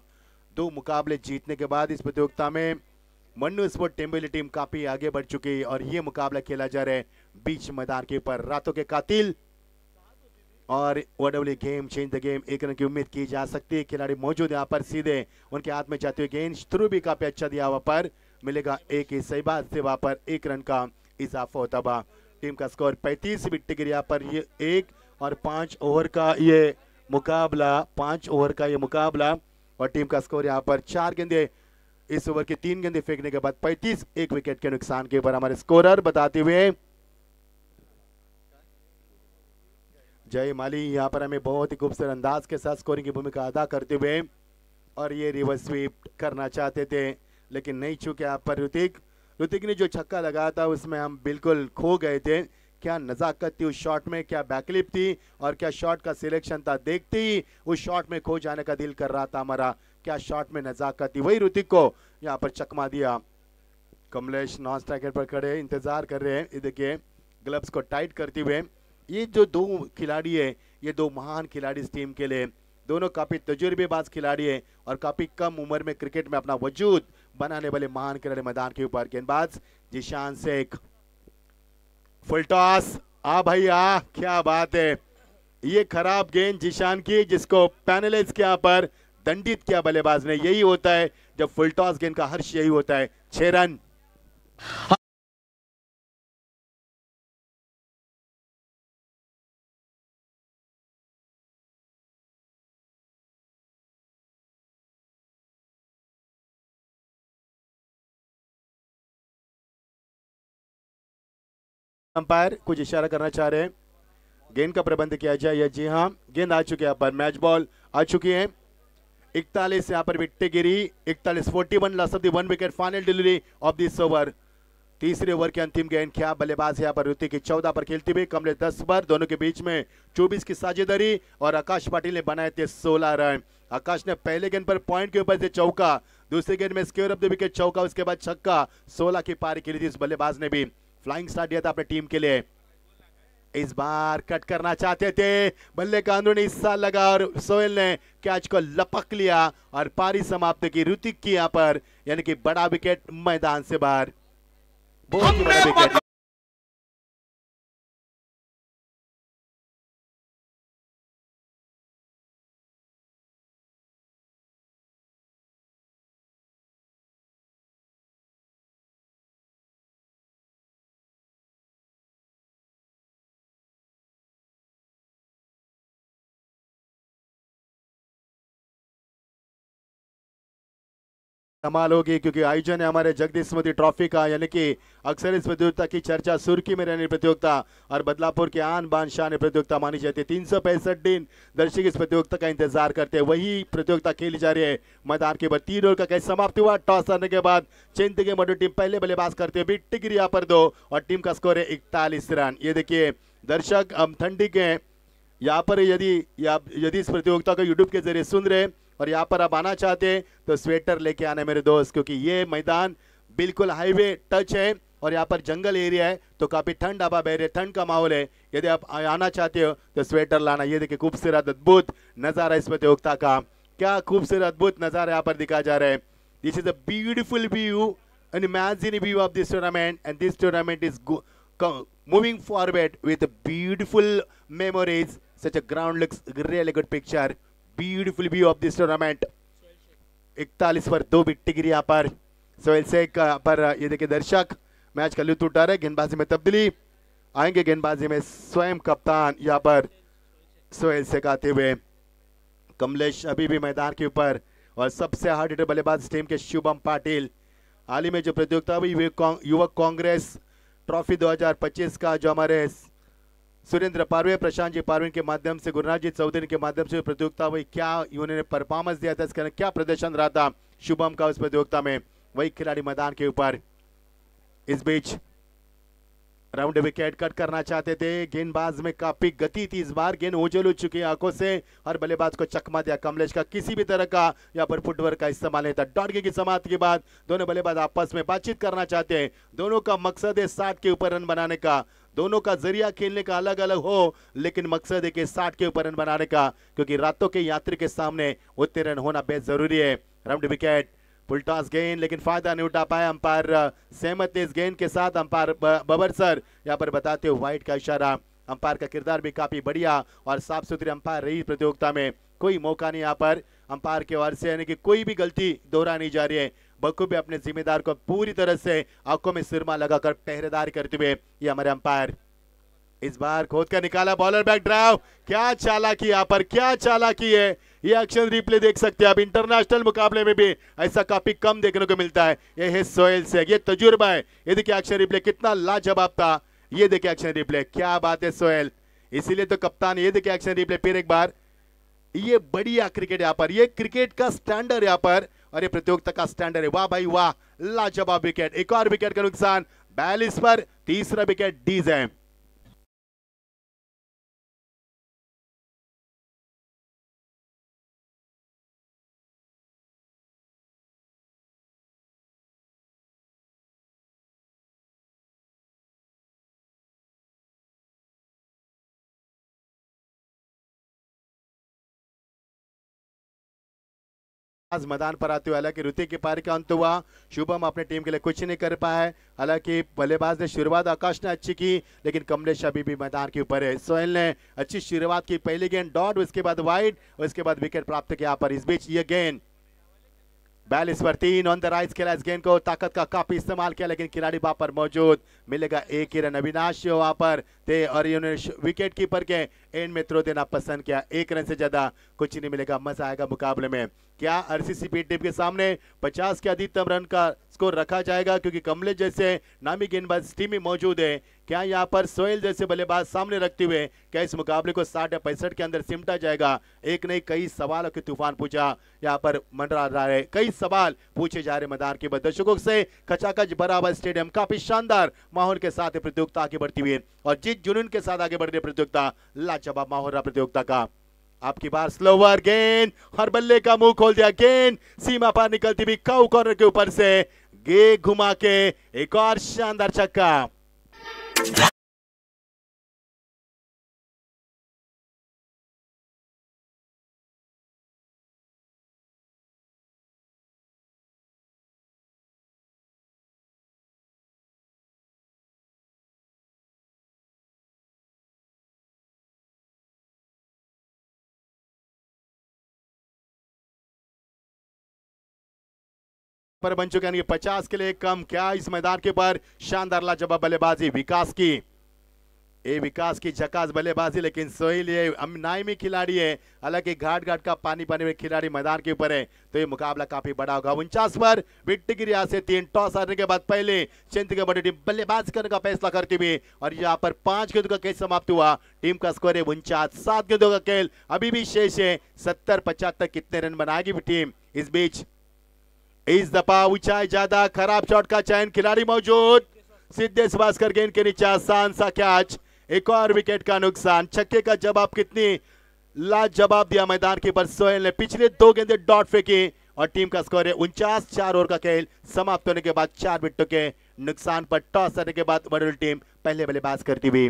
2 मुकाबले जीतने के बाद इस प्रतियोगिता में मन्नू स्पोर्ट टेम्बेली टीम काफी आगे बढ़ चुकी है और ये मुकाबला खेला जा रहा है बीच मैदान के ऊपर। रातों के कातिल और O W game change the game, 1 run की उम्मीद की जा सकती है। खिलाड़ी मौजूद यहाँ पर, सीधे उनके हाथ में जाते हुए गेंद, थ्रू भी काफी अच्छा दिया, वहां पर मिलेगा 1 ही, सही बात से वहां पर 1 रन का इजाफा होता हुआ। टीम का स्कोर 35, विकेट गिरी यहाँ पर ये 1 और 5 ओवर का ये मुकाबला, 5 ओवर का ये मुकाबला और टीम का स्कोर यहाँ पर 4 गेंदे, इस ओवर की 3 गेंदे फेंकने के बाद 35, 1 विकेट के नुकसान के ऊपर। हमारे स्कोरर बताते हुए जय माली यहाँ पर हमें बहुत ही खूबसूरत अंदाज के साथ स्कोरिंग की भूमिका अदा करते हुए, और ये रिवर्स स्वीप करना चाहते थे लेकिन नहीं चूके यहाँ पर ऋतिक ने जो छक्का लगाया था उसमें हम बिल्कुल खो गए थे। क्या नजाकत थी उस शॉट में, क्या बैकलिप थी और क्या शॉट का सिलेक्शन था, देखते ही उस शॉट में खो जाने का दिल कर रहा था हमारा। क्या शॉट में नजाकत थी, वही ऋतिक को यहाँ पर चकमा दिया। कमलेश नॉन स्ट्राइकर पर खड़े इंतजार कर रहे हैं, ये देखिए ग्लव्स को टाइट करते हुए। ये जो 2 खिलाड़ी है, ये 2 महान खिलाड़ी इस टीम के लिए, दोनों काफी तजुर्बेबाज खिलाड़ी है और काफी कम उम्र में क्रिकेट में अपना वजूद बनाने वाले महान खिलाड़ी मैदान के ऊपर। गेंदबाज जिशान शेख, फुल टॉस, आ भाई आ, क्या बात है। ये खराब गेंद जिशान की, जिसको पैनलाइज किया पर दंडित किया बल्लेबाज ने। यही होता है जब फुल टॉस गेंद का हर्ष, यही होता है। 6 रन। अंपायर कुछ इशारा करना चाह रहे हैं, गेंद का प्रबंध किया जाए या जी हाँ, गेंद आ चुकी है यहाँ पर, मैच बॉल आ चुकी है। 41 यहाँ पर wicket Giri, 41 41 loss of the 1 wicket, final delivery of this over. तीसरे ओवर के अंतिम गेंद, क्या बल्लेबाज यहाँ पर ऋतिक की 14 पर खेलते हुए, कमलेश 10 पर, दोनों के बीच में 24 की साझेदारी और आकाश पाटिल ने बनाए थे 16 रन। आकाश ने पहले गेंद पर पॉइंट के ऊपर से चौका, दूसरे गेंद में स्क्वायर ऑफ द विकेट चौका, उसके बाद छक्का, 16 की पारी खेली थी इस बल्लेबाज ने भी। फ्लाइंग स्टार्ट दिया था अपने टीम के लिए। इस बार कट करना चाहते थे, बल्ले का अंदरूनी हिस्सा लगा और सोहेल ने कैच को लपक लिया और पारी समाप्त की ऋतिक की यहाँ पर, यानी कि बड़ा विकेट मैदान से बाहर, बहुत ही बड़ा विकेट। कमाल होगी क्योंकि आयोजन है हमारे जगदीश स्मृति ट्रॉफी का, यानी कि अक्सर इस प्रतियोगिता की चर्चा सुर्खी में रहने प्रतियोगिता और बदलापुर के आन बान शान प्रतियोगिता मानी जाती है। 365 दिन दर्शक इस प्रतियोगिता का इंतजार करते हैं, वही प्रतियोगिता खेली जा रही है मैदान के ऊपर। 3 ओवर का कैच समाप्त हुआ, टॉस हारने के बाद चिंत के मधु टीम पहले बल्लेबाज करते हुए टिकरी यहाँ पर 2 और टीम का स्कोर है 41 रन। ये देखिए दर्शक, हम ठंडी के यहाँ पर यदि इस प्रतियोगिता को यूट्यूब के जरिए सुन रहे और यहाँ पर आप आना चाहते हैं तो स्वेटर लेके आना मेरे दोस्त, क्योंकि ये मैदान बिल्कुल हाईवे टच है और यहाँ पर जंगल एरिया है तो काफी ठंड हवा बह रही है, ठंड का माहौल है। यदि आप आना चाहते हो तो स्वेटर लाना। ये देखिए खूबसूरत अद्भुत नजारा इस प्रतियोगिता का, क्या खूबसूरत अद्भुत नजारा यहाँ पर दिखाया जा रहा है। This is a beautiful view and imagine view of this tournament and this tournament is moving forward with beautiful memories. Such a ground looks really good picture. Beautiful view of this tournament. 41 पर 2 wicket गिरी यहाँ पर सोहेल शेख पर। ये देखिए दर्शक match का लुत्फ उठा रहे। गेंदबाजी में तब्दीली आएंगे, गेंदबाजी में स्वयं कप्तान यहाँ पर सोहेल शेख आते हुए। कमलेश अभी भी मैदान के ऊपर और सबसे हार्ड हिटर बल्लेबाज टीम के शुभम पाटिल। हाल ही में जो प्रतियोगिता हुई युवक कांग्रेस ट्रॉफी 2025 का, जो हमारे सुरेंद्र पारवे, प्रशांत जी पारवीन के माध्यम से, गुरुनाथ जी चौधरी के माध्यम से प्रतियोगिता हुई, क्या उन्होंने परफॉर्मेंस दिया था, इसका क्या प्रदर्शन रहा था शुभम का उस प्रतियोगिता में, वही खिलाड़ी मैदान के ऊपर। इस बीच राउंड विकेट कट करना चाहते थे, गेंदबाज में काफी गति थी, इस बार गेंद ओझल हो चुकी है आंखों से और बल्लेबाज को चकमा दिया कमलेश का। किसी भी तरह का यहाँ पर फुटवर्क का इस्तेमाल नहीं था। डॉट की समाप्ति के बाद दोनों बल्लेबाज आपस में बातचीत करना चाहते हैं। दोनों का मकसद है 60 के ऊपर रन बनाने का, दोनों का जरिया खेलने का अलग अलग हो, लेकिन मकसद है कि 60 के ऊपर रन बनाने का, क्योंकि रातों के यात्री के सामने उतने रन होना बेहद जरूरी है। राउंड विकेट, फुल टॉस गेंद, लेकिन फायदा नहीं उठा पाया अंपायर सहमत थे इस गेंद के साथ। अंपायर बबर सर यहाँ पर बताते हुए व्हाइट का इशारा। अंपायर का किरदार भी काफी बढ़िया और साफ सुथरी अंपायर रही प्रतियोगिता में, कोई मौका नहीं यहाँ पर अंपायर के ओर से, यानी कि कोई भी गलती दोहरा नहीं जा रही है। बखूबी अपने जिम्मेदार को पूरी तरह से आंखों में सुरमा लगाकर पहरेदारी करते हुए ये हमारे अंपायर। इस बार खोद कर निकाला बॉलर बैक ड्राइव, क्या चालाकी यहाँ पर, क्या चालाकी है। ये एक्शन रिप्ले देख सकते हैं आप, इंटरनेशनल मुकाबले में भी ऐसा काफी कम देखने को मिलता है। ये है सोहेल शेख, ये तजुर्बा है। ये देखिए एक्शन रिप्ले कितना लाजवाब था, ये देखिए एक्शन रिप्ले, क्या बात है सोहेल, इसीलिए तो कप्तान। ये देखिए एक्शन रिप्ले फिर एक बार, ये बढ़िया क्रिकेट यहाँ पर, ये क्रिकेट का स्टैंडर्ड यहाँ पर और ये प्रतियोगिता का स्टैंडर्ड है। वाह भाई वाह, लाजवाब विकेट। एक और विकेट का नुकसान 42 पर, तीसरा विकेट डीज है। आज मैदान पर आते हुए, हालांकि ऋतिक की पारी का अंत हुआ, शुभम अपने टीम के लिए कुछ नहीं कर पाया है। हालांकि बल्लेबाज ने शुरुआत आकाश ने अच्छी की, लेकिन कमलेश अभी भी मैदान के ऊपर है। सोहेल ने अच्छी शुरुआत की, पहली गेंद डॉट, उसके बाद वाइड, उसके बाद विकेट प्राप्त किया पर। इस बीच ये गेंद 42 पर 3 ऑन द राइज खेला, इस गेंद को ताकत का काफी इस्तेमाल किया, लेकिन खिलाड़ी वहां पर मौजूद, मिलेगा एक ही रन। अविनाश वहां पर थे और इन्होंने विकेट कीपर के एंड में थ्रो देना पसंद किया। 1 रन से ज्यादा कुछ नहीं मिलेगा, मजा आएगा मुकाबले में। क्या आरसीसी टीम के सामने 50 के अधिकतम रन का स्कोर रखा जाएगा, क्योंकि कमलेश जैसे नामी गेंदबाज टीम में मौजूद है। क्या यहाँ पर सोहेल जैसे बल्लेबाज सामने रखते हुए क्या इस मुकाबले को 60 या 65 के अंदर सिमटा जाएगा? एक नहीं कई सवालों के तूफान पूछा यहाँ पर मंडरा रहा है, कई सवाल पूछे जा रहे मैदान के दर्शकों से। खचाखच बराबर स्टेडियम, काफी शानदार माहौल के साथ प्रतियोगिता आगे बढ़ती हुई और जिस जुनून के साथ आगे बढ़ रही प्रतियोगिता, लाजवाब माहौल रहा प्रतियोगिता का। आपकी बार स्लोवर गेंद, हर बल्ले का मुंह खोल दिया, गेंद सीमा पार निकलती हुई काउ कॉर्नर के ऊपर से गे घुमा के एक और शानदार छक्का। पर बन चुके हैं 50 के लिए कम। क्या इस मैदान के ऊपर शानदार लाजवाब बल्लेबाजी विकास की, ए विकास की झकास बल्लेबाजी, लेकिन सोहेल ये नाइमी खिलाड़ी है, हालांकि घाट घाट का पानी पानी में खिलाड़ी मैदान के ऊपर है, तो ये मुकाबला काफी बड़ा होगा। 49 पर विकेट गिरी से 3 टॉस हारने के बाद पहले चिंत के बड़ी टीम बल्लेबाज करने का फैसला करती हुई और यहाँ पर 5 गेंदों का खेल समाप्त हुआ। टीम का स्कोर है 49, 7 गेंदों का खेल अभी भी शेष है। 70-75 कितने रन बनाएगी टीम? इस बीच इस दफा ऊंचाई ज्यादा, खराब शॉट का चयन, खिलाड़ी मौजूद, सिद्धेश भास्कर गेंद के नीचे आसान सा कैच, एक और विकेट का नुकसान। छक्के का जवाब कितनी लाजवाब दिया मैदान के पर सोहेल ने, पिछले 2 गेंदे डॉट फेंकी और टीम का स्कोर है 49। 4 ओवर का खेल समाप्त होने के बाद 4 विकेटों के नुकसान पर टॉस हारने के बाद बड़ी टीम पहले बल्लेबाज करती हुई।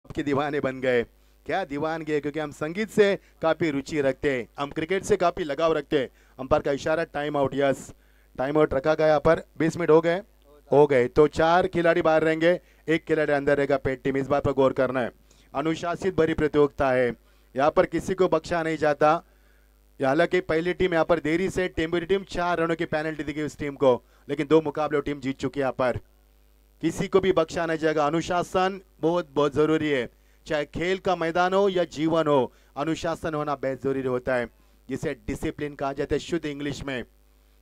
के दीवाने बन गए, क्या दीवान गए, क्योंकि हम संगीत से काफी रुचि रखते हैं, हम क्रिकेट से काफी लगाव रखते हैं। अंपायर का इशारा time out, yes time out रखा गया। यहाँ पर 20 मिनट हो गए तो 4 खिलाड़ी बाहर रहेंगे, 1 खिलाड़ी अंदर रहेगा। पेट टीम, इस बात पर गौर करना है। अनुशासित भरी प्रतियोगिता है, यहाँ पर किसी को बख्शा नहीं जाता। हालांकि पहली टीम यहाँ पर देरी से टेम्बुरी टीम 4 रनों की पेनल्टी दी गई उस टीम को, लेकिन 2 मुकाबले टीम जीत चुकी है। यहाँ पर किसी को भी बख्शा नहीं जाएगा। अनुशासन बहुत बहुत जरूरी है, चाहे खेल का मैदान हो या जीवन हो, अनुशासन होना बेहद जरूरी होता है, जिसे डिसिप्लिन कहा जाता है शुद्ध इंग्लिश में,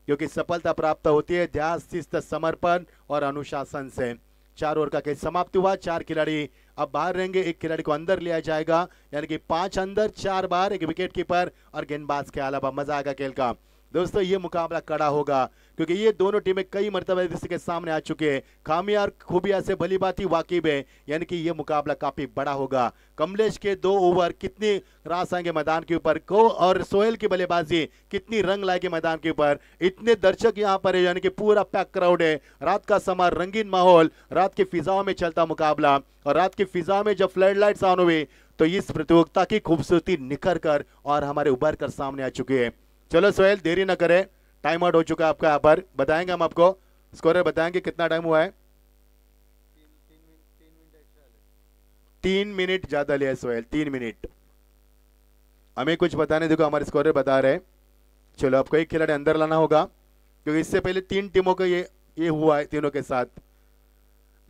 क्योंकि सफलता प्राप्त होती है ध्यान, शिस्त, समर्पण और अनुशासन से। 4 ओवर का खेल समाप्त हुआ, 4 खिलाड़ी अब बाहर रहेंगे, 1 खिलाड़ी को अंदर लिया जाएगा, यानी कि 5 अंदर 4 बाहर, 1 विकेट कीपर और गेंदबाज के अलावा। मजा आएगा खेल का दोस्तों, ये मुकाबला कड़ा होगा, क्योंकि ये दोनों टीमें कई मरतबा के सामने आ चुके हैं। खामियां और खूबियां से भली बात ही वाकिब है, यानी कि ये मुकाबला काफी बड़ा होगा। कमलेश के 2 ओवर कितनी रास आएंगे मैदान के ऊपर को, और सोहेल की बल्लेबाजी कितनी रंग लाएगी मैदान के ऊपर। इतने दर्शक यहाँ पर है, यानी कि पूरा पैक क्राउड है। रात का समय, रंगीन माहौल, रात की फिजाओं में चलता मुकाबला, और रात की फिजा में जब फ्लड लाइट्स ऑन हुई तो इस प्रतियोगिता की खूबसूरती निखर कर और हमारे उभर कर सामने आ चुकी है। चलो सोहेल, देरी ना करें, टाइम आउट हो चुका है आपका। यहाँ पर बताएंगे हम आपको, स्कोर बताएंगे कितना टाइम हुआ है। 3 मिनट ज्यादा लिया सोहेल, 3 मिनट। हमें कुछ बताने देखो, हमारे स्कोर बता रहे। चलो, आपको 1 खिलाड़ी अंदर लाना होगा, क्योंकि इससे पहले 3 टीमों का ये हुआ है तीनों के साथ।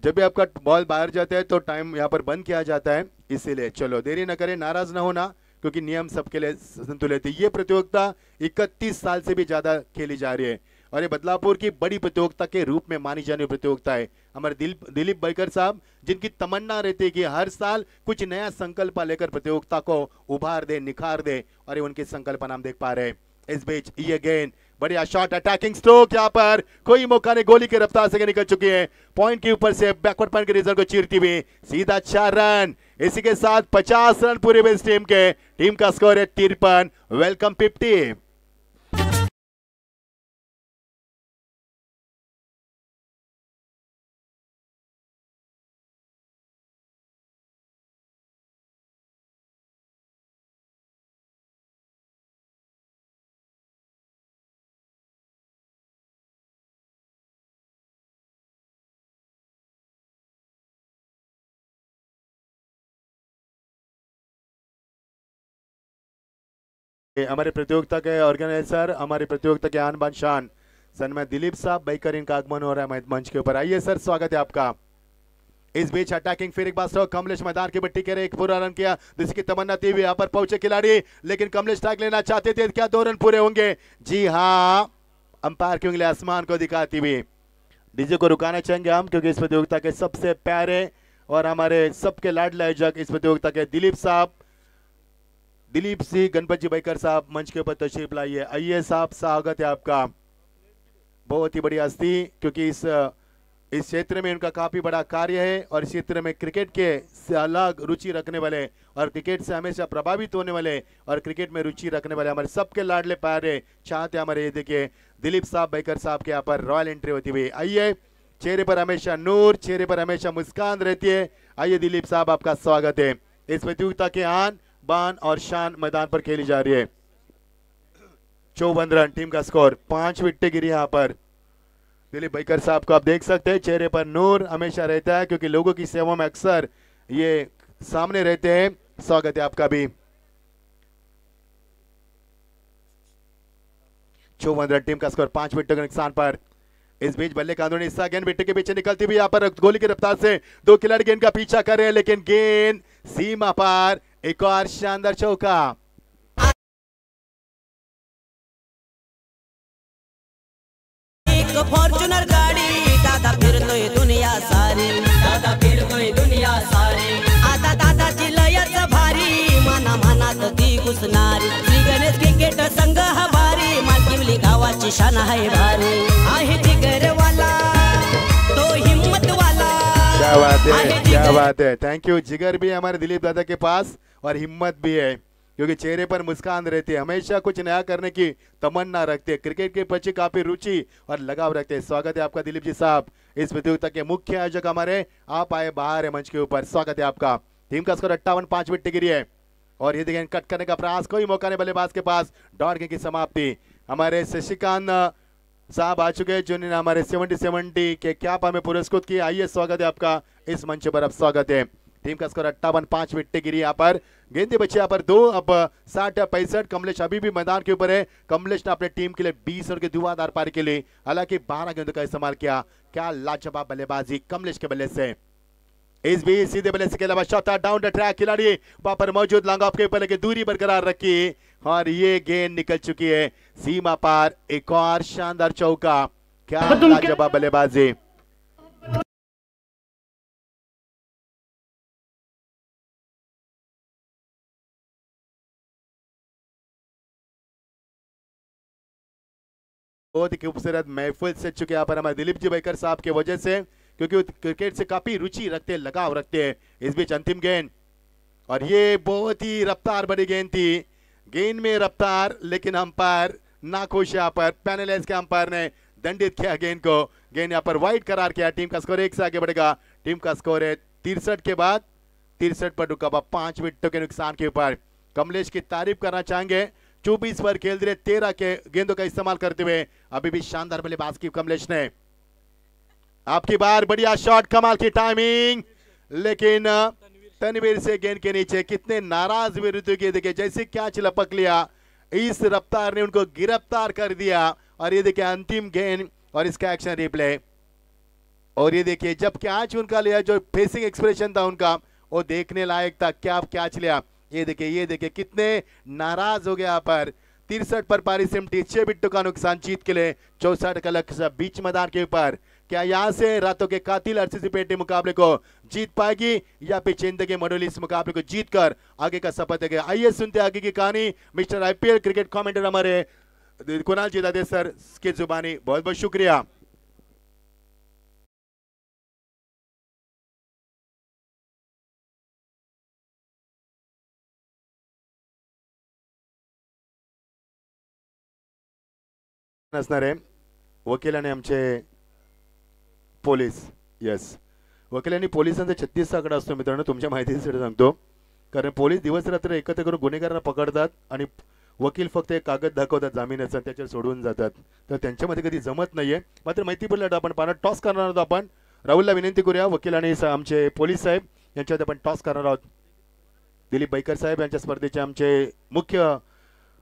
जब भी आपका बॉल बाहर जाता है तो टाइम यहाँ पर बंद किया जाता है, इसीलिए। चलो देरी ना करें, नाराज ना होना, क्योंकि नियम सबके लिए संतुलित है। ये प्रतियोगिता 31 साल से भी ज्यादा खेली जा रही है और ये बदलापुर की बड़ी प्रतियोगिता के रूप में मानी जाने वाली प्रतियोगिता है। हमारे दिलीप बैकर साहब, जिनकी तमन्ना रहती है कि हर साल कुछ नया संकल्प लेकर प्रतियोगिता को उभार दे, निखार दे, और ये उनकी संकल्पना हम देख पा रहे हैं। इस बीच ये गेंद, बढ़िया शॉट, अटैकिंग स्ट्रोक, यहाँ पर कोई मौका नहीं, गोली की रफ्तार से निकल चुकी है, पॉइंट के ऊपर से बैकवर्ड पॉइंट के रिजल्ट को चीरती हुई सीधा 4 रन। इसी के साथ 50 रन पूरे बेस टीम के, टीम का स्कोर है 53। वेलकम 50। हमारे प्रतियोगिता के ऑर्गेनाइजर, हमारी प्रतियोगिता के आन बान शान सन्मान दिलीप साहब बैकर, इनका आगमन हो रहा है मंच के ऊपर। आइए सर, स्वागत है आपका। इस बीच अटैकिंग फिर एक बार सो कमलेश मैदान की बट्टी करे, एक पूरा रन किया जिसकी की तमन्ना थी, यहाँ पर पहुंचे खिलाड़ी, लेकिन कमलेश टैग लेना चाहते थे। क्या 2 रन पूरे होंगे? जी हाँ, अंपायर की उंगली आसमान को दिखाती हुई। डीजे को रुकाना चाहेंगे हम, क्योंकि इस प्रतियोगिता के सबसे प्यारे और हमारे सबके लाडले आयोजक इस प्रतियोगिता के दिलीप साहब, दिलीप सिंह गणपत जी बैकर साहब मंच के ऊपर तशरीफ लाइए। आइए साहब, स्वागत है आपका। बहुत ही बड़ी हस्ती, क्योंकि इस क्षेत्र में उनका काफी बड़ा कार्य है और इस क्षेत्र में क्रिकेट के से अलग रुचि रखने वाले और क्रिकेट से हमेशा प्रभावित होने वाले और क्रिकेट में रुचि रखने वाले हमारे सबके लाडले प्यारे चाहते हमारे, ये देखिए दिलीप साहब बैकर साहब के यहाँ पर रॉयल एंट्री होती हुई। आइए, चेहरे पर हमेशा नूर, चेहरे पर हमेशा मुस्कान रहती है। आइए दिलीप साहब, आपका स्वागत है। इस प्रतियोगिता के आन बान और शान मैदान पर खेली जा रही है। 54 रन टीम का स्कोर, 5 विकेटें गिरी यहाँ पर। दिलीप बैकर साहब को आप देख सकते हैं, चेहरे पर नूर हमेशा रहता है, क्योंकि लोगों की सेवा में अक्सर ये सामने रहते हैं। स्वागत है आपका भी। 54 रन टीम का स्कोर, 5 विकेटों के नुकसान पर। इस बीच बल्ले का अंदरूनी हिस्सा गेंद विकेट के पीछे निकलती हुई, यहाँ पर गोली की रफ्तार से 2 खिलाड़ी गेंद का पीछा कर रहे हैं, लेकिन गेंद सीमा पार। एक और शानदार चौका। फॉर्च्यूनर गाडी दादा फिरतोय दुनिया सारी, दादा फिरतोय दुनिया सारी। आता दादाची लयच भारी, मना मनात ती घुसणारी। श्री गणेश क्रिकेट संघ हा भारी, मालकीवली गावाची शान आहे भारी। आहे जिगरवाला तो हिम्मतवाला। क्या बात है, क्या बात है। Thank you. जिगर भी है हमारे दिलीप दादा के पास और हिम्मत भी है, क्योंकि चेहरे पर मुस्कान रहती है, हमेशा कुछ नया करने की तमन्ना रखते हैं, क्रिकेट के प्रति काफी रुचि और लगाव रखते हैं। स्वागत है आपका दिलीप जी साहब, इस प्रतियोगिता के मुख्य आयोजक हमारे। आप आए बाहर है मंच के ऊपर, स्वागत है आपका। टीम का स्कोर 58, 5 विकेट गिरी है। और ये देखिए कट करने का प्रयास, कोई मौका नहीं बल्लेबाज के पास। डॉट की समाप्ति। हमारे शशिकांत साहब आ चुके हैं, जिन्होंने हमारे 70 के कैप हमें पुरस्कृत किया। आइए, स्वागत है आपका इस मंच पर, अब स्वागत है। टीम का स्कोर 58, 5 विकेटें गिरी यहाँ पर। गेंदे बच्चे यहाँ पर 2, अब 60-65। कमलेश अभी भी मैदान के ऊपर है। कमलेश ने अपने टीम के लिए 20 रन के धुआंधार पारी के लिए हालांकि 12 गेंदों का इस्तेमाल किया। क्या लाजवाब बल्लेबाजी कमलेश के बल्ले से। इस बीच सीधे बल्ले से के अलावा शॉट डाउन द ट्रैक खिलाड़ी वहां पर मौजूद, लॉन्ग ऑफ के ऊपर लेके दूरी बरकरार रखी और ये गेंद निकल चुकी है सीमा पार। एक और शानदार चौका। क्या लाजवाब बल्लेबाजी। बहुत ही खूबसूरत महफिल से चुके यहाँ पर हमारे दिलीप जी बैकर साहब की वजह से, क्योंकि क्रिकेट से काफी रुचि रखते हैं, लगाव रखते हैं। इस बीच अंतिम गेंद, और ये बहुत ही रफ्तार बड़ी गेंद थी। गेंद में रफ्तार, लेकिन अंपायर नाखुश यहाँ पर, पैनलाइज के अंपायर ने दंडित किया गेंद को। गेंद यहाँ पर वाइड करार किया। टीम का स्कोर 1 से आगे बढ़ेगा। टीम का स्कोर है 63 के बाद 63 पर रुका हुआ 5 विकेटों के नुकसान के ऊपर। कमलेश की तारीफ करना चाहेंगे, 24 पर खेल रहे 13 के गेंदों का इस्तेमाल करते हुए अभी भी शानदार बल्लेबाज की कमलेश ने। आपकी बार, बढ़िया शॉट, कमाल की टाइमिंग, लेकिन तनवीर से गेंद के नीचे कितने नाराज विरुद्ध के देखिए, जैसे कैच लपक लिया, इस रफ्तार ने उनको गिरफ्तार कर दिया। और ये देखिए अंतिम गेंद और इसका एक्शन रिप्ले, और ये देखिए जब कैच उनका लिया, जो फेसिंग एक्सप्रेशन था उनका, वो देखने लायक था। क्या कैच लिया, ये देखिए कितने नाराज हो गए यहाँ पर। 63 पर पारी सिमटी, 6 विकेटों का नुकसान जीत के लिए 64 का लक्ष्य बीच मैदान के ऊपर। क्या यहाँ से रातों के कातिल आरसीसी पेटी मुकाबले को जीत पाएगी या फिर चेंद के मडोली इस मुकाबले को जीतकर आगे का शपथ है? आइए सुनते आगे की कहानी मिस्टर आईपीएल क्रिकेट कमेंटेटर हमारे कुणाल जी दादे सर की जुबानी। बहुत बहुत शुक्रिया। असणार आहे वकिलाने आमचे पोलीस, यस, वकिलांनी पोलिसांचा 36 आकडा असतो मित्रांनो, तुमच्या माहितीसाठी सांगतो, कारण पोलीस दिवस रात्र एकत्र करून गुन्हेगारांना पकडतात आणि वकील फक्त एक कागद दाखवतात जामिनाचा, त्याच्यावर सोडून जातात, तर त्यांच्यामध्ये कधी जमत नाहीये। मात्र मैत्रीपूर्ण लढा आपण पाहणार, टॉस करणार आहोत आपण। राहुलला विनंती करूया, वकील आणि आमचे पोलीस साहेब यांच्यात आपण टॉस करणार आहोत। दिलीप बैकर साहेब यांच्या स्पर्धेचे आमचे मुख्य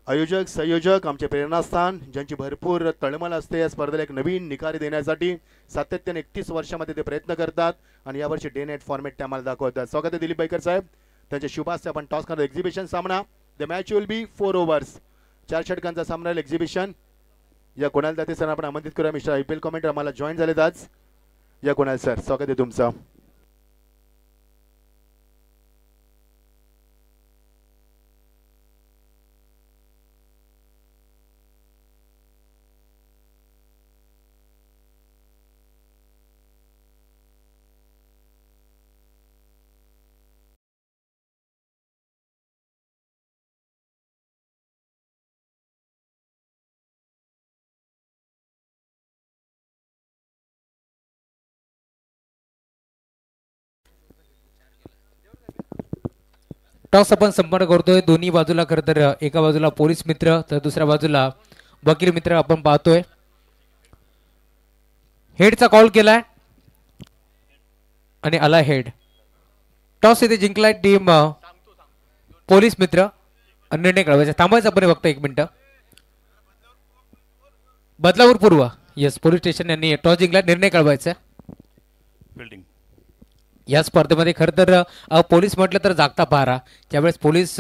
आयोजक संयोजक आमचे प्रेरणास्थान ज्यांची भरपूर तळमळ असते या स्पर्धेला एक नवीन निखारी देण्यासाठी सातत्याने 31 वर्षामध्ये ते प्रयत्न करतात आणि यावर्षी डे नाईट फॉर्मॅट ते आम्हाला दाखवतात. स्वागत आहे दिलीप बैकर साहेब. त्यांच्या शुभास्ते आपण टॉस करणार. एक्झिबिशन सामना. The match will be 4 overs. 4 षटकांचा सामना राहील. एक्झिबिशन. या कोणाल दाते सर आपण आमंत्रित करूया. मिस्टर IPL कमेंटर आम्हाला जॉईन झालेत आज. या कोणाल सर स्वागत आहे तुमचं. टॉस आपण संपन्न करतोय. दोन्ही बाजूला खरं तर एका बाजूला पोलीस मित्र तर दुसऱ्या बाजूला वकील मित्र आपण पाहतोय. हेडचा कॉल केलाय आणि आला हेड. टॉस इथे जिंकलाय टीम पोलीस मित्र. निर्णय कळवायचा. थांबायचं आपण फक्त 1 मिनिट. बदलापूर पूर्व येस पोलीस स्टेशन यांनी टॉस जिंकला. निर्णय कळवायचा. बिल्डिंग या स्पर्धेमध्ये खरं तर पोलीस म्हटलं तर जागता पहारा. ज्यावेळेस पोलीस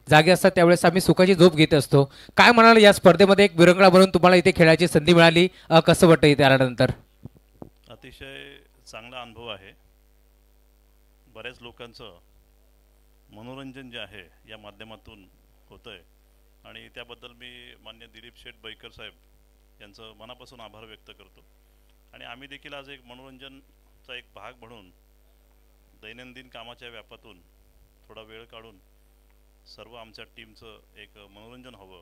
जागे असतात त्यावेळेस आम्ही सुखाची झोप घेत असतो. काय म्हणाल या स्पर्धेमध्ये एक विरंगुळा बनून तुम्हाला इथे खेळायची संधी मिळाली. कसं वाटतं इथे आल्यानंतर. अतिशय चांगला अनुभव आहे. बऱ्याच लोकांचं मनोरंजन जे आहे या माध्यमातून होतंय आणि त्याबद्दल मी मान्य दिलीप शेठ बैकर साहेब यांचं मनापासून आभार व्यक्त करतो. आणि आम्ही देखील आज एक मनोरंजनचा एक भाग म्हणून दैनंदिन कामाच्या व्यापातून थोडा वेळ काढून सर्व आमच्या टीमचं एक मनोरंजन हवं,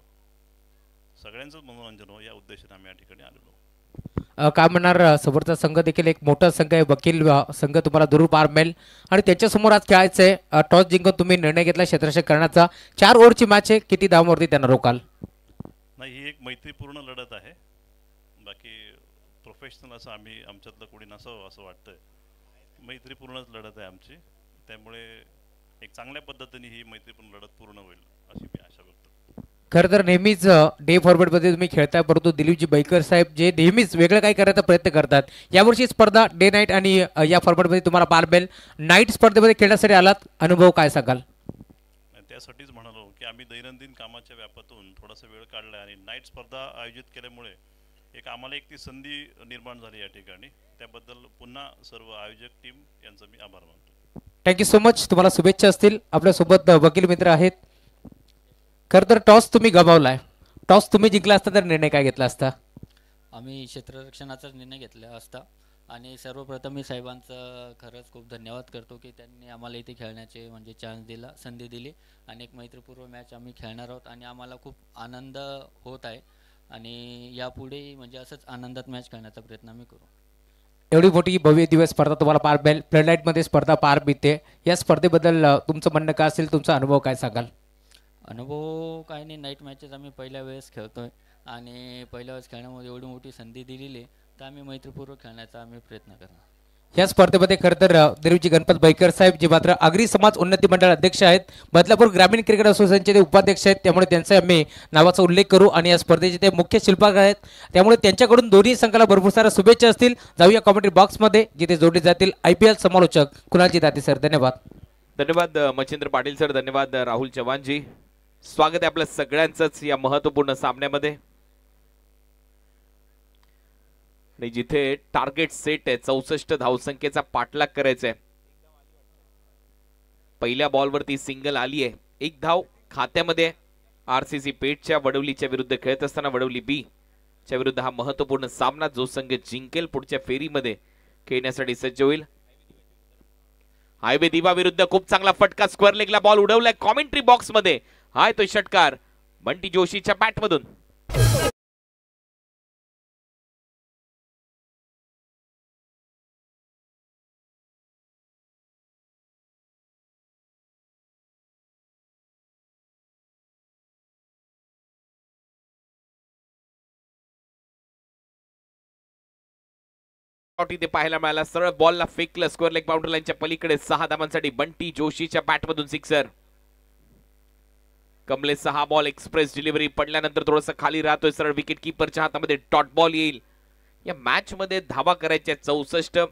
सगळ्यांचंच मनोरंजन हो या उद्देशाने आम्ही या ठिकाणी आलेलो. काय म्हणणार समोरचा संघ देखील एक मोठा संघ आहे. वकील संघ तुम्हाला दुरून पार मिळेल आणि त्यांच्यासमोर आज खेळायचंय. टॉस जिंकून तुम्ही निर्णय घेतला क्षेत्ररक्षण करण्याचा. 4 ओव्हरची मॅच आहे. किती धावांवरती त्यांना रोकाल. नाही, ही एक मैत्रीपूर्ण लढत आहे. बाकी प्रोफेशनल असं आम्ही आमच्यातलं कोणी नसावं असं वाटतंय. मैत्रीपूर्णच लढत आहे आमची. त्यामुळे एक चांगल्या पद्धतीने ही मैत्रीपूर्ण लढत पूर्ण होईल अशी मी आशा व्यक्त करतो. खरं तर नेहमीच डे फॉर्मॅटमध्ये तुम्ही खेळताय, परंतु दिलीपजी बैकर साहेब जे नेहमीच वेगळं काही करायचा प्रयत्न करतात. यावर्षी स्पर्धा डे नाईट आणि या फॉर्मॅटमध्ये तुम्हाला पार मिळेल. नाईट स्पर्धेमध्ये खेळण्यासाठी आलात. अनुभव काय सांगाल. त्यासाठीच म्हणालो की आम्ही दैनंदिन कामाच्या व्यापातून थोडासा वेळ काढला आणि नाईट स्पर्धा आयोजित केल्यामुळे एक आम्हाला एक ती संधी निर्माण झाली या ठिकाणी. त्याबद्दल पुन्हा सर्व आयोजक टीम यांचा मी आभार मानतो. Thank you so much. तुम्हाला शुभेच्छा असतील. आपल्यासोबत वकील मित्र आहेत. खरं तर टॉस तुम्ही गमावलाय. टॉस तुम्ही जिंकला असता तर निर्णय काय घेतला असता. आम्ही क्षेत्ररक्षणाचाच निर्णय घेतला असता आणि सर्वप्रथम मी साहेबांचं खरंच खूप धन्यवाद करतो की त्यांनी आम्हाला इथे खेळण्याचे म्हणजे चान्स दिला, संधी दिली आणि एक मैत्रीपूर्व मॅच आम्ही खेळणार आहोत आणि आम्हाला खूप आनंद होत आहे आणि यापुढे म्हणजे असंच आनंदात मॅच खेळण्याचा प्रयत्न आम्ही करू. एवढी मोठी भव्य दिव्य स्पर्धा तुम्हाला पार मिळेल. फ्लडलाईटमध्ये स्पर्धा पार मिळते. या स्पर्धेबद्दल तुमचं म्हणणं काय असेल, तुमचा अनुभव काय सांगाल. अनुभव काय नाही, नाईट मॅचेस आम्ही पहिल्या वेळेस खेळतोय आणि पहिल्या वेळेस खेळण्यामध्ये एवढी मोठी संधी दिलेली तर आम्ही मैत्रीपूर्वक खेळण्याचा आम्ही प्रयत्न करणार. या स्पर्धेमध्ये खरं तर दिलीपजी गणपत बैकर साहेब जे मात्र आगरी समाज उन्नती मंडळ अध्यक्ष आहेत, बदलापूर ग्रामीण क्रिकेट असोसिएशनचे ते उपाध्यक्ष आहेत. त्यामुळे त्यांचा आम्ही नावाचा उल्लेख करू आणि या स्पर्धेचे ते मुख्य शिल्पकार आहेत. त्यामुळे त्यांच्याकडून दोन्ही संघाला भरपूर साऱ्या शुभेच्छा असतील. जाऊया कॉमेंट्री बॉक्समध्ये जिथे जोडले जातील IPL समालोचक कुणालजी दाते सर. धन्यवाद. धन्यवाद मच्छिंद्र पाटील सर. धन्यवाद राहुल चव्हाणजी. स्वागत आहे आपल्या सगळ्यांचंच या महत्त्वपूर्ण सामन्यामध्ये. आणि जिथे टार्गेट सेट आहे 64 धावसंख्येचा पाठलाग करायचा आहे. पहिल्या बॉलवरती सिंगल आली आहे. 1 धाव खात्यामध्ये. RCC पेठच्या वडवलीच्या विरुद्ध खेळत असताना वडवली B च्या विरुद्ध हा महत्त्वपूर्ण सामना जो संघ जिंकेल पुढच्या फेरीमध्ये खेळण्यासाठी सज्ज होईल. हायवे दिवा विरुद्ध खूप चांगला फटका. स्क्वेअर लेगला बॉल उडवलाय कॉमेंट्री बॉक्स मध्ये. हाय तो षटकार बंटी जोशीच्या बॅटमधून. इथे पाहायला मिळाला. सरळ बॉलला फेकलं स्क्वेअर लेग बाउंड्री लाईनच्या पलीकडे. 6 धावांसाठी बंटी जोशीच्या बॅटमधून सिक्सर. कमलेशचा हा बॉल एक्सप्रेस डिलिव्हरी पडल्यानंतर थोडंसं खाली राहतोय, सरळ विकेट कीपरच्या हातामध्ये डॉट बॉल येईल. या मॅच मध्ये धावा करायच्या 64.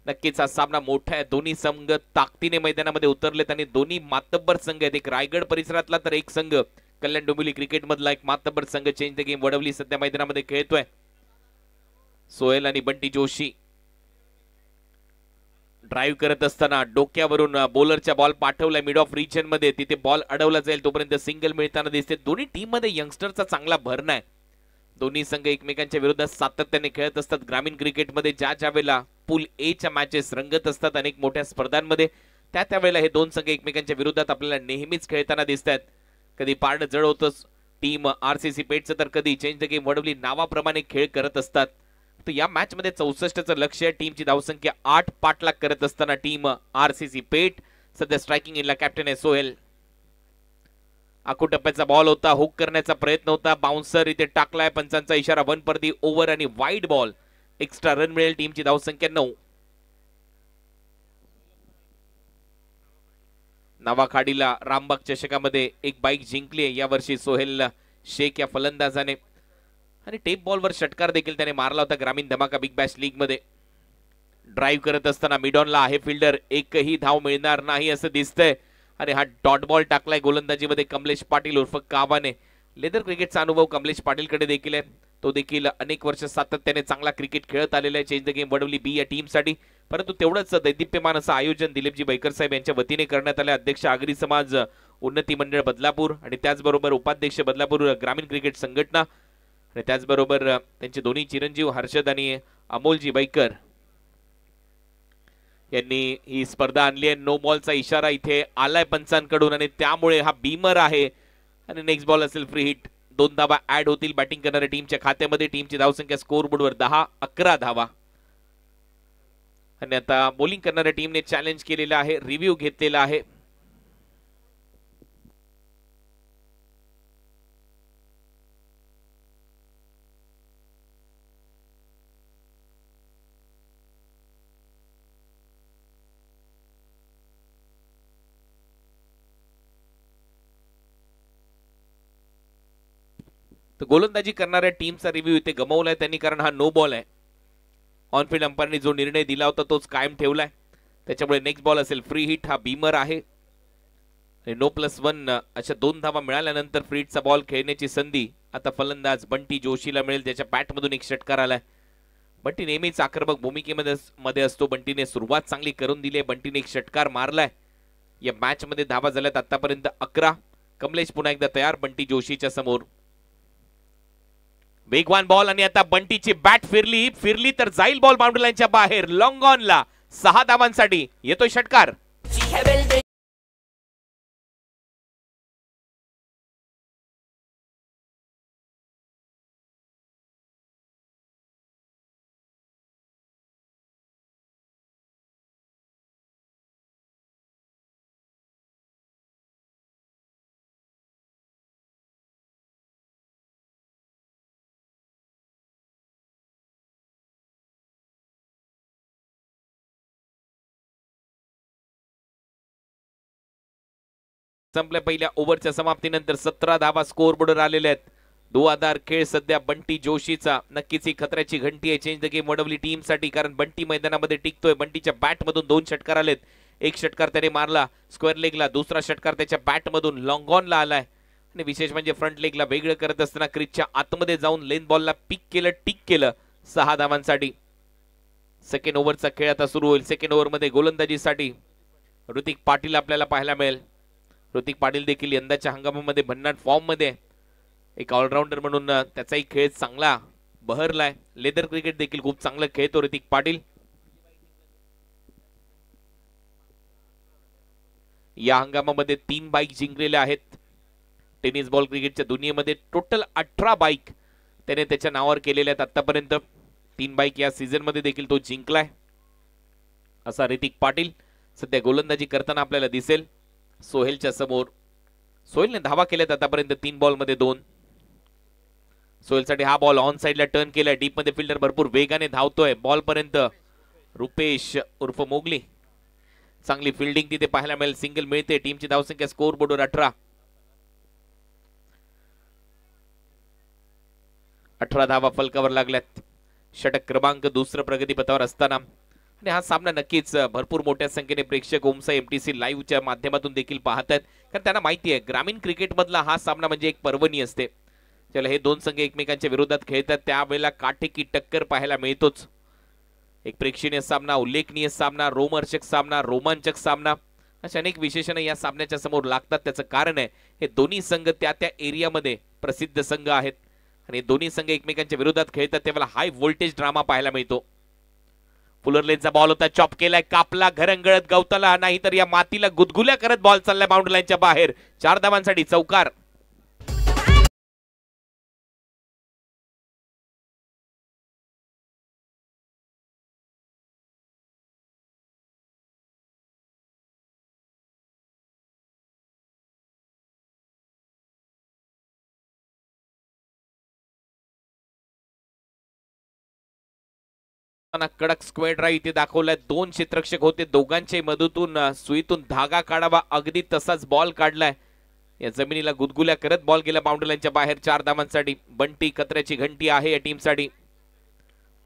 नक्कीच हा सामना मोठा आहे. दोन्ही संघ ताकदीने मैदानामध्ये उतरलेत आणि दोन्ही मातब्बर संघ आहेत. एक रायगड परिसरातला तर एक संघ कल्याण डोंबिवली क्रिकेट मधला एक मातब्बर संघ चेंज द गेम वडवली सध्या मैदानामध्ये खेळतोय. सोहेल आणि बंटी जोशी ड्राईव्ह करत असताना डोक्यावरून बॉलरच्या बॉल पाठवलाय मिड ऑफ रिजन मध्ये, तिथे बॉल अडवला जाईल तोपर्यंत सिंगल मिळताना दिसते. दोन्ही टीम मध्ये यंगस्टरचा चांगला भरणा आहे. दोन्ही संघ एकमेकांच्या विरोधात सातत्याने खेळत असतात. ग्रामीण क्रिकेटमध्ये ज्या वेळेला पूल ए च्या मॅचेस रंगत असतात अनेक मोठ्या स्पर्धांमध्ये, त्यावेळेला हे दोन संघ एकमेकांच्या विरोधात आपल्याला नेहमीच खेळताना दिसतात. कधी पारड जड होतच टीम आरसीसी पेठचं, तर कधी चेंज द गेम वडवली नावाप्रमाणे खेळ करत असतात. तर या मॅच मध्ये 64चं लक्ष आहे. टीमची धावसंख्या 8 पाठलाग करत असताना टीम आरसीसी पेठ सध्या स्ट्रायकिंग इनला कॅप्टन आहे सोहेल. आकुटप्प्याचा बॉल होता, हुक करण्याचा प्रयत्न होता, बाउन्सर इथे टाकलाय, पंचांचा इशारा, 1 पर दी ओव्हर आणि वाईड बॉल. एक्स्ट्रा रन मिळेल. टीमची धावसंख्या 9. नावाखाडीला रामबाग चषकामध्ये एक बाईक जिंकली आहे यावर्षी सोहेल शेख या फलंदाजाने, आणि टेप बॉलवर षटकार देखील त्याने मारला होता ग्रामीण धमाका बिग बॅश लीग मध्ये. ड्राईव्ह करत असताना मिडॉनला आहे फिल्डर, एकही धाव मिळणार नाही असं दिसतंय, आणि हा डॉट बॉल टाकलाय गोलंदाजीमध्ये कमलेश पाटील उर्फ कावाने. लेदर क्रिकेटचा अनुभव कमलेश पाटीलकडे देखील आहे. तो देखील अनेक वर्ष सातत्याने चांगला क्रिकेट खेळत आलेला आहे change the game Wadavali B या टीमसाठी. परंतु तेवढंच दैदिप्यमान असं आयोजन दिलीपजी बैकर साहेब यांच्या वतीने करण्यात आले. अध्यक्ष आगरी समाज उन्नती मंडळ बदलापूर आणि त्याचबरोबर उपाध्यक्ष बदलापूर ग्रामीण क्रिकेट संघटना, आणि त्याचबरोबर त्यांचे दोन्ही चिरंजीव हर्षद आणि अमोलजी बैकर यांनी ही स्पर्धा आणली आहे. नो बॉलचा इशारा इथे आलाय पंचांकडून, आणि त्यामुळे हा बीमर आहे आणि नेक्स्ट बॉल असेल फ्री हिट. 2 धावा ऍड होतील बॅटिंग करणाऱ्या टीमच्या खात्यामध्ये. टीमची धावसंख्या स्कोअरबोर्डवर 10-11 धावा. आणि आता बॉलिंग करणाऱ्या टीमने चॅलेंज केलेलं आहे, रिव्ह्यू घेतलेला आहे. तर गोलंदाजी करणाऱ्या टीमचा रिव्ह्यू इथे गमावलाय त्यांनी, कारण हा नो बॉल आहे. ऑनफिल्ड अंपायरने जो निर्णय दिला होता तोच कायम ठेवलाय. त्याच्यामुळे नेक्स्ट बॉल असेल फ्री हिट. हा बीमर आहे. नो +1 अशा 2 धावा मिळाल्यानंतर फ्री हिटचा बॉल खेळण्याची संधी आता फलंदाज बंटी जोशीला मिळेल. त्याच्या बॅटमधून एक षटकार आलाय. बंटी नेहमीच आक्रमक भूमिकेमध्ये असतो. बंटीने सुरुवात चांगली करून दिली. बंटीने एक षटकार मारलाय. या मॅच मध्ये धावा झाल्यात आतापर्यंत 11. कमलेश पुन्हा एकदा तयार बंटी जोशीच्या समोर. वेगवान बॉल, आणि आता बंटीची बॅट फिरली तर जाईल बॉल बाउंड्री लाईनच्या बाहेर. लॉंग ऑनला 6 धावांसाठी येतोय षटकार. संपल्या पहिल्या ओव्हरच्या समाप्तीनंतर 17 धावा स्कोअर बोर्डवर आलेल्या आहेत. धुवाधार खेळ सध्या बंटी जोशीचा. नक्कीच ही खतऱ्याची घंटी आहे change the game Vadavali team साठी, कारण बंटी मैदानामध्ये टिकतोय. बंटीच्या बॅट मधून 2 षटकार आलेत. एक षटकार त्याने मारला स्क्वेअर लेगला, दुसरा षटकार त्याच्या बॅट मधून लॉंग ऑनला आलाय. आणि विशेष म्हणजे फ्रंट लेगला वेगळं करत असताना क्रिजच्या आतमध्ये जाऊन लेन बॉलला टिक केलं 6 धावांसाठी. सेकंड ओव्हरचा खेळ आता सुरू होईल. सेकंड ओव्हर मध्ये गोलंदाजीसाठी ऋतिक पाटील आपल्याला पाहायला मिळेल. ऋतिक पाटील देखील यंदाच्या हंगामामध्ये भन्नाट फॉर्म मध्ये, एक ऑलराऊंडर म्हणून त्याचाही खेळ चांगला बहरलाय. लेदर क्रिकेट देखील खूप चांगलं खेळतो ऋतिक पाटील. या हंगामामध्ये 3 बाईक जिंकलेल्या आहेत. टेनिस बॉल क्रिकेटच्या दुनियेमध्ये टोटल 18 बाईक त्याने त्याच्या नावावर केलेल्या आहेत आतापर्यंत. 3 बाईक या सीझन मध्ये देखील तो जिंकलाय असा ऋतिक पाटील सध्या गोलंदाजी करताना आपल्याला दिसेल. सोहेलच्या समोर. सोहेलने धावा केल्यात आतापर्यंत 3 बॉल मध्ये 2. सोहेलसाठी हा बॉल ऑन साइडला टर्न केलाय. डीप मध्ये फिल्डर भरपूर वेगाने धावतोय बॉल पर्यंत. रुपेश उर्फ मोगली, चांगली फिल्डिंग तिथे पाहायला मिळेल. सिंगल मिळते. टीमची धावसंख्या स्कोअर बोर्डवर 18. 18 धावा फलकावर लागल्यात. षटक क्रमांक दुसरं प्रगतीपथावर असताना आणि हा सामना नक्कीच भरपूर मोठ्या संख्येने प्रेक्षक ओमसा एमटीसी लाईव्हच्या माध्यमातून देखील पाहत आहेत, कारण त्यांना माहिती आहे ग्रामीण क्रिकेटमधला हा सामना म्हणजे एक पर्वणी असते. ज्याला हे दोन संघ एकमेकांच्या विरोधात खेळतात त्यावेळेला काटेकी टक्कर पाहायला मिळतोच. एक प्रेक्षणीय सामना, उल्लेखनीय सामना, रोमहर्षक सामना, रोमांचक सामना अशा अनेक विशेषणं या सामन्याच्या समोर लागतात. त्याचं कारण आहे हे दोन्ही संघ त्या त्या एरियामध्ये प्रसिद्ध संघ आहेत आणि दोन्ही संघ एकमेकांच्या विरोधात खेळतात त्यावेळेला हाय व्होल्टेज ड्रामा पाहायला मिळतो. फुलरलेनचा बॉल होता, चॉप केलाय, कापला, घरंगळत गवताला, नाहीतर या मातीला गुदगुल्या करत बॉल चाललाय बाउंड्री लाईनच्या बाहेर. 4 धावांसाठी चौकार. कडक स्क्वेअर ड्राईव्ह इथे दाखवलाय. 2 क्षेत्ररक्षक होते, दोघांच्या मधून सुईतून धागा काढावा अगदी तसाच बॉल काढलाय. या जमिनीला गुदगुल्या करत बॉल गेला बाउंड्री लाईनच्या बाहेर. 4 धावांसाठी बंटी कत्र्याची घंटी आहे या टीमसाठी.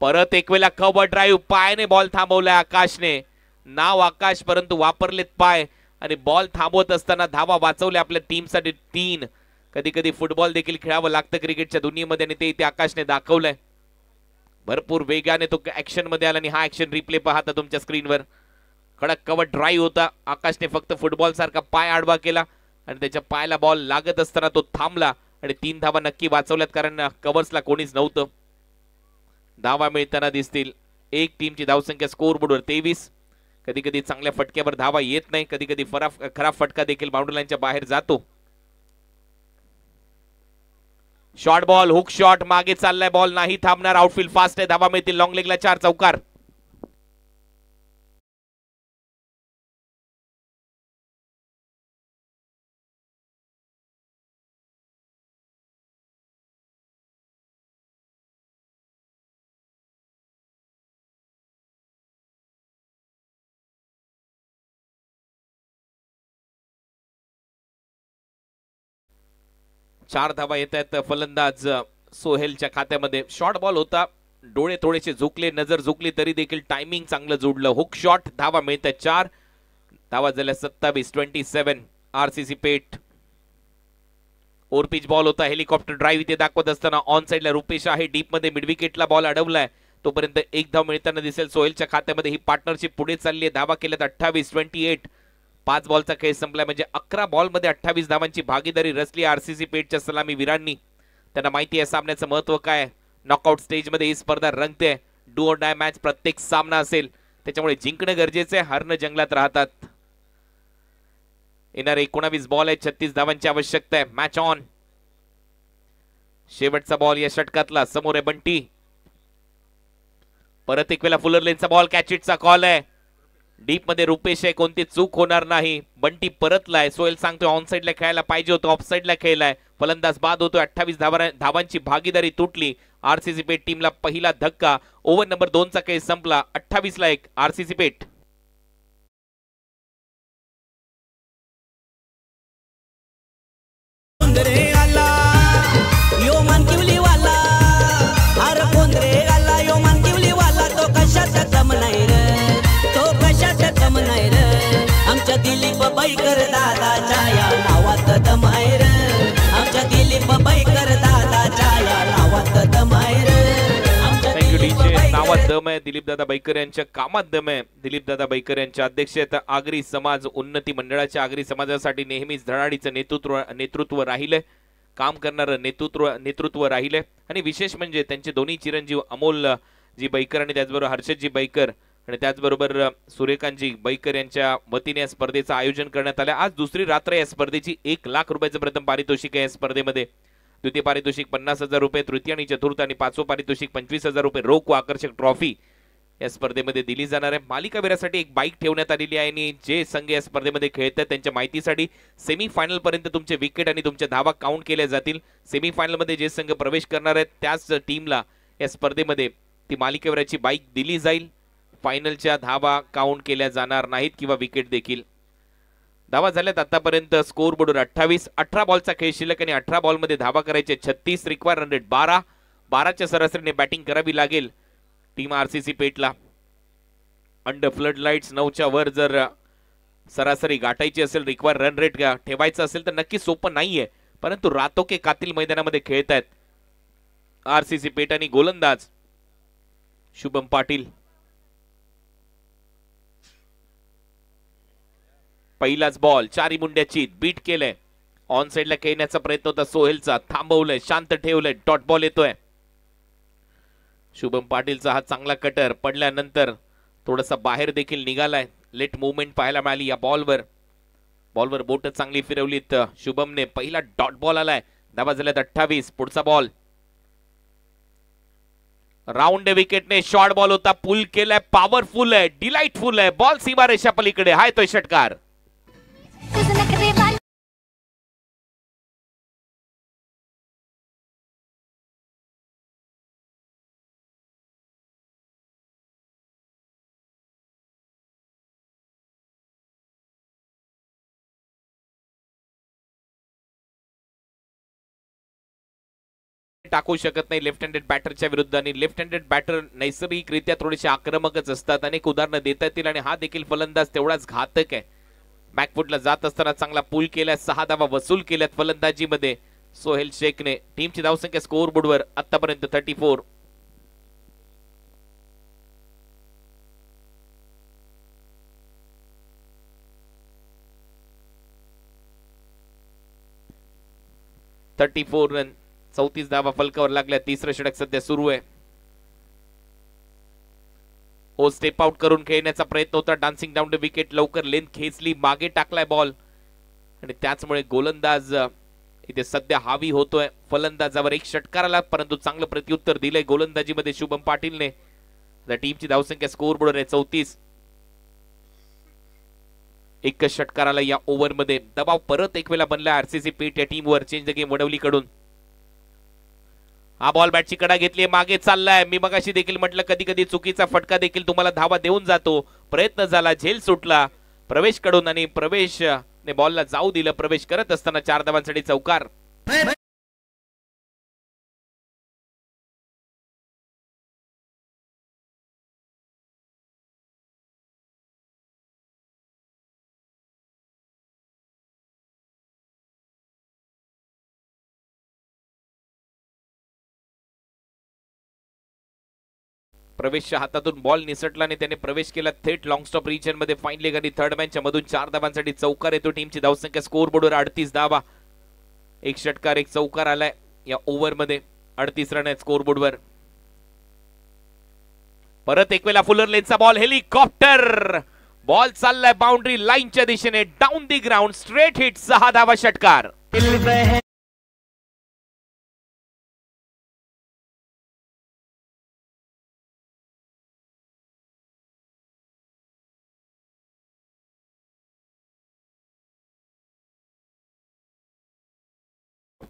परत एक वेळा कव्हर ड्राईव्ह, पायाने बॉल थांबवलाय आकाशने. नाव आकाश परंतु वापरलेत पाय आणि बॉल थांबवत असताना धावा वाचवल्या आपल्या टीमसाठी 3. कधी कधी फुटबॉल देखील खेळावं लागतं क्रिकेटच्या दुनियेमध्ये आणि ते इथे आकाशने दाखवलंय. भरपूर वेगाने तो ऍक्शन मध्ये आला आणि हा ऍक्शन रिप्ले पाहता तुमच्या स्क्रीनवर. कडक कव्हर ड्राईव्ह होता, आकाशने फक्त फुटबॉल सारखा पाय आडवा केला आणि त्याच्या पायाला बॉल लागत असताना तो थांबला आणि 3 धावा नक्की वाचवल्यात कारण कव्हर्सला कोणीच नव्हतं. धावा मिळताना दिसतील. एक टीमची धावसंख्या स्कोर बोर्डवर 23. कधी कधी चांगल्या फटक्यावर धावा येत नाही, कधी कधी खराब फटका देखील बाउंड्री लाईनच्या बाहेर जातो. शॉर्ट बॉल, हुक शॉट, मागे चाललाय बॉल, नाही थांबणार. आउटफील्ड फास्ट आहे, धावा मिळतील. लॉंग लेगला 4 चौकार. चार धावा येत आहेत फलंदाज सोहेलच्या खात्यामध्ये. शॉर्ट बॉल होता, डोळे थोडेसे झुकले, नजर झुकली तरी देखील टायमिंग चांगलं जोडलं. हुक शॉट, धावा मिळत आहेत 4. धावा झाल्या 27-27 आरसीसी पेठ. ओरपिच बॉल होता, हेलिकॉप्टर ड्राईव्ह इथे दाखवत असताना ऑन साइडला रुपेश आहे, डीप मध्ये मिड विकेटला बॉल अडवलाय. तोपर्यंत एक धाव मिळताना दिसेल सोहेलच्या खात्यामध्ये. ही पार्टनरशिप पुढे चालली आहे. धावा केल्यात 28-28. 5 बॉलचा खेळ संपलाय म्हणजे 11 बॉलमध्ये 28 धावांची भागीदारी रचली आरसीसी पेठच्या सलामी वीरांनी. त्यांना माहिती आहे सामन्याचं महत्व काय. नॉकआउट स्टेजमध्ये ही स्पर्धा रंगते. डू ऑर डाय मॅच प्रत्येक सामना असेल, त्याच्यामुळे जिंकणं गरजेचं आहे, हारणं जंगलात राहतात. येणारे 19 बॉल आहे, 36 धावांची आवश्यकता आहे. Match on. शेवटचा बॉल या षटकातला. समोर आहे बंटी. परत एक वेळा फुलरलेनचा बॉल, कॅच इटचा कॉल आहे. डीप मध्ये रुपेश आहे, कोणती चूक होणार नाही. बंटी परतलाय. सोहेल सांगतोय ऑन साइडला खेळायला पाहिजे होतं, ऑफ साइडला खेळलाय. फलंदाज बाद होतोय. 28 धावांची भागीदारी तुटली. आरसीसी पेठ टीमला पहिला धक्का. ओव्हर नंबर 2चा खेळ संपला. 28-1 आरसीसी पेठ. आमच्या दिलीप बैकर दादाच्या या नावात दम आहे रे. आमच्या दिलीप बैकर दादाच्या या नावात दम आहे रे. Thank you DJ. नावात दम आहे, दिलीप दादा बैकर यांच्या कामात दम आहे. दिलीप दादा बैकर यांच्या अध्यक्षतेत आगरी समाज उन्नती मंडळाच्या आगरी समाजासाठी नेहमीच धडाडीचं नेतृत्व राहिलंय. काम करणारं नेतृत्व राहिलंय. आणि विशेष म्हणजे त्यांचे दोन्ही चिरंजीव अमोल जी बैकर आणि त्याचबरोबर हर्षदजी बैकर आणि त्याचबरोबर सूर्यकांतजी बैकर यांच्या वतीने या स्पर्धेचं आयोजन करण्यात आलं. आज दुसरी रात्र या स्पर्धेची. 1 लाख रुपयाचं प्रथम पारितोषिक आहे या स्पर्धेमध्ये. द्वितीय पारितोषिक 50,000 रुपये, तृतीय आणि चतुर्थ आणि 5वं पारितोषिक 25,000 रुपये रोख व आकर्षक ट्रॉफी या स्पर्धेमध्ये दिली जाणार आहे. मालिकावीरासाठी एक बाईक ठेवण्यात आलेली आहे आणि जे संघ या स्पर्धेमध्ये खेळतात त्यांच्या माहितीसाठी सेमीफायनल पर्यंत तुमचे विकेट आणि तुमच्या धावा काउंट केल्या जातील. सेमीफायनल मध्ये जे संघ प्रवेश करणार आहेत त्याच टीमला या स्पर्धेमध्ये ती मालिकावीराची बाईक दिली जाईल. फायनलच्या धावा काउंट केल्या जाणार नाहीत किंवा विकेट देखील. धावा झाल्यात आतापर्यंत स्कोर बोर्डवर 28. 18 बॉलचा खेळ शिल्लक आणि 18 बॉलमध्ये धावा करायचे 36. रिक्वायर 100 12. 12च्या सरासरीने बॅटिंग करावी लागेल टीम आरसीसी पेटला. अंडर फ्लड लाईट्स 9च्या वर जर सरासरी गाठायची असेल, रिक्वायर रन रेट ठेवायचं असेल तर नक्की सोपं नाहीये, परंतु रातो के कातिल मैदानामध्ये खेळतायत आरसीसी पेट आणि गोलंदाज शुभम पाटील. पहिलाच बॉल चारी मुंड्याची बीट केलंय. ऑन साइडला खेळण्याचा प्रयत्न होता सोहेलचा, थांबवलंय, शांत ठेवलंय, डॉट बॉल येतोय. शुभम पाटीलचा हा चांगला कटर पडल्यानंतर थोडासा बाहेर देखील निघालाय. लेट मुवमेंट पाहायला मिळाली या बॉलवर. बोट चांगली फिरवलीत शुभमने. पहिला डॉट बॉल आलाय. धावा झाल्यात 28. पुढचा बॉल राऊंड विकेटने शॉर्ट बॉल होता, पुल केलाय, पॉवरफुल आहे, डिलाइटफुल आहे, बॉल सीमारेषा पलीकडे. हाय तो षटकार. टाकू शकत नाही लेफ्ट हँडेड बॅटरच्या विरुद्ध, आणि लेफ्ट हँडेड बॅटर नैसर्गिकरित्या थोडेसे आक्रमकच असतात. अनेक उदाहरणं देता येतील आणि हा देखील फलंदाज तेवढाच घातक आहे. बॅकफुटला जात असताना चांगला पूल केलाय, 6 धावा वसूल केल्यात फलंदाजीमध्ये सोहेल शेखने. टीमची धावसंख्या स्कोअर बोर्डवर आतापर्यंत 34. रन, 34 धावा फलकावर लागल्या. तिसरं षटक सध्या सुरू आहे. ओ स्टेप आउट करून खेळण्याचा प्रयत्न होता, डान्सिंग डाऊन द विकेट, लवकर लेंथ खेचली, मागे टाकलाय बॉल आणि त्याचमुळे गोलंदाज इथे सध्या हावी होतोय. फलंदाजावर एक षटकार आला, परंतु चांगलं प्रत्युत्तर दिलंय गोलंदाजीमध्ये शुभम पाटीलने. टीमची धावसंख्या स्कोअर बोर्डवर आहे 34. एकच षटकाराला या ओव्हरमध्ये. दबाव परत एक वेळा बनला आरसीसी पेट या टीमवर चेंज द गेम वडवलीकडून. हा बॉल बॅटची कडा घेतली, मागे चाललाय. मी मगाशी देखील म्हटलं कधी कधी चुकीचा फटका देखील तुम्हाला धावा देऊन जातो. प्रयत्न झाला, झेल सुटला प्रवेश कडून आणि प्रवेश ने बॉलला जाऊ दिलं. प्रवेश करत असताना 4 धावांसाठी चौकार. प्रवेशच्या हातातून बॉल निसटला आणि त्याने प्रवेश केला थेट लॉंग स्टॉप रिजन मध्ये. फाईन लेग आणि थर्ड मॅनच्या मधून 4 धावांसाठी चौकार येतो. टीमची धावसंख्या स्कोअर बोर्डवर 38 धावा. एक षटकार एक चौकार आलाय या ओव्हर मध्ये. 38 रन आहेत स्कोअर बोर्डवर. परत एक वेळा फुलर लेनचा बॉल, हेलिकॉप्टर बॉल चाललाय बाउंड्री लाईनच्या दिशेने, down the ground, straight hit, 6 धावा षटकार.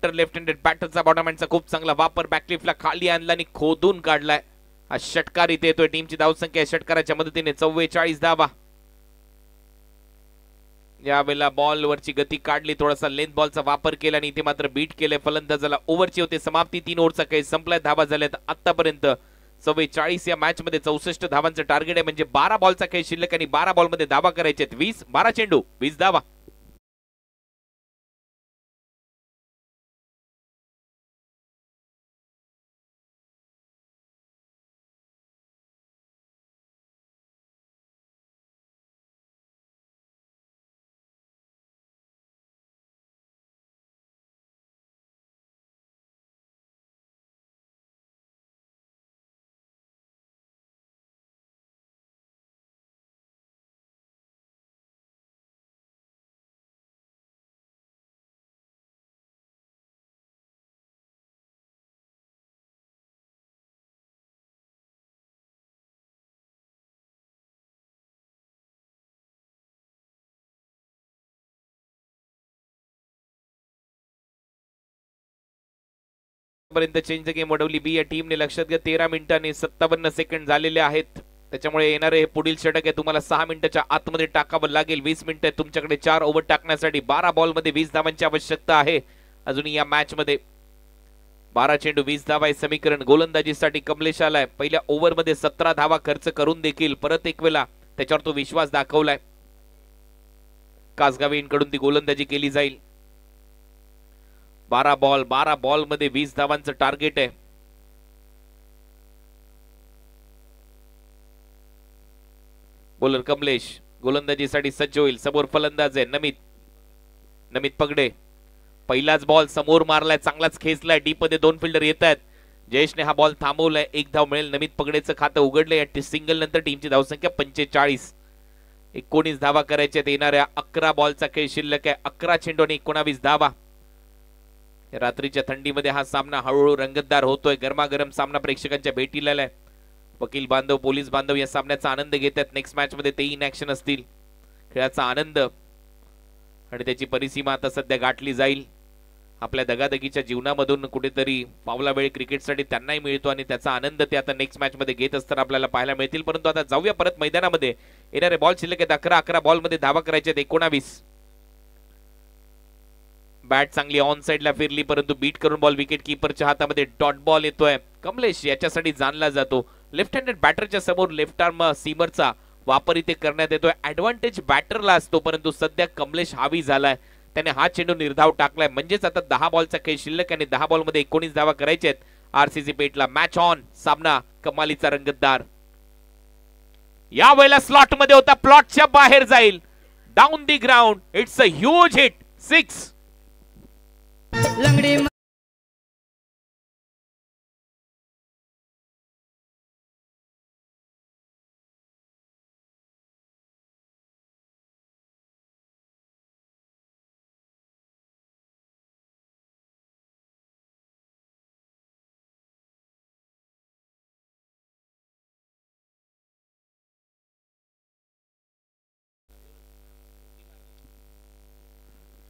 लेफ्ट हँडेड बॅटरचा बॉटम हँडचा खूप चांगला वापर, बॅकलिफ्टला खाली आणला आणि खोदून काढलाय. हा षटकार इथे येतोय. टीमची धावसंख्या षटकाराच्या मदतीने 44 धावा. यावेळेला बॉल वरची गती काढली, थोडासा लेंथ बॉलचा वापर केला आणि इथे मात्र बीट केले फलंदाजाला. ओव्हरची होते समाप्ती. 3 ओव्हरचा खेळ संपलाय. धावा झाल्यात आतापर्यंत 44. या मॅच मध्ये 64 धावांचं टार्गेट आहे, म्हणजे 12 बॉलचा खेळ शिल्लक आणि 12 बॉल मध्ये धावा करायचे. 12 चेंडू 20 धावा. पर्यंत change the game Wadavali B या टीमने. लक्षात घ्या 13 मिनिटं आणि 57 सेकंड झालेले आहेत. त्याच्यामुळे येणारे हे पुढील षटक आहे तुम्हाला 6 मिनिटाच्या आतमध्ये टाकावं लागेल. 20 मिनिटं तुमच्याकडे 4 ओव्हर टाकण्यासाठी. 12 बॉल मध्ये 20 धावांची आवश्यकता आहे अजूनही या मॅच मध्ये. 12 चेंडू 20 धावा हे समीकरण गोलंदाजीसाठी कमलेश आलाय. पहिल्या ओव्हरमध्ये 17 धावा खर्च करून देखील परत एक वेळा त्याच्यावर तो विश्वास दाखवलाय. कासगावींकडून ती गोलंदाजी केली जाईल. 12 बॉल मध्ये 20 धावांचं टार्गेट आहे. बॉलर कमलेश गोलंदाजीसाठी सज्ज होईल. समोर फलंदाज आहे नमित पगडे. पहिलाच बॉल समोर मारलाय, चांगलाच खेचलाय. डीप मध्ये 2 फिल्डर येत आहेत. जयेशने हा बॉल थांबवलाय. 1 धाव मिळेल. नमित पगडेचं खातं उघडलंय. सिंगल नंतर टीमची धावसंख्या 45. 19 धावा करायच्यात. येणाऱ्या 11 बॉलचा खेळ शिल्लक आहे. 11 चेंडू आणि 19 धावा. रात्रीच्या थंडीमध्ये हा सामना हळूहळू रंगतदार होतोय. गरमागरम सामना प्रेक्षकांच्या भेटीला आलाय. वकील बांधव, पोलीस बांधव या सामन्याचा आनंद घेतात. नेक्स्ट मॅच मध्ये ते इन ऍक्शन असतील. खेळाचा आनंद आणि त्याची परिसीमा आता सध्या गाठली जाईल. आपल्या दगादगीच्या जीवनामधून कुठेतरी पावला वेळ क्रिकेटसाठी त्यांनाही मिळतो आणि त्याचा आनंद ते आता नेक्स्ट मॅच मध्ये घेत असताना आपल्याला पाहायला मिळतील. परंतु आता जाऊया परत मैदानामध्ये. येणारे बॉल शिल्लक आहेत 11 बॉल मध्ये धावा करायच्या 19. बॅट चांगली ऑन साइडला फिरली परंतु बीट करून बॉल विकेट कीपरच्या हातामध्ये डॉट बॉल येतोय. कमलेश याच्यासाठी जाणला जातो. लेफ्ट हँडेड बॅटरच्या समोर लेफ्ट आर्म सीमरचा वापर इथे करण्यात येतोय. ऍडव्हान्टेज बॅटरला असतो परंतु सध्या कमलेश हावी झालाय. त्याने हा चेंडू निर्धाव टाकलाय. म्हणजेच आता 10 बॉलचा खेळ शिल्लक आणि 10 बॉल मध्ये 19 धावा करायचे आहेत. आरसीसी पेटला. Match on. सामना कमालीचा रंगतदार. या वेळेला स्लॉट मध्ये होता. प्लॉटच्या बाहेर जाईल. Down the ground. It's a huge hit. 6. लंगडी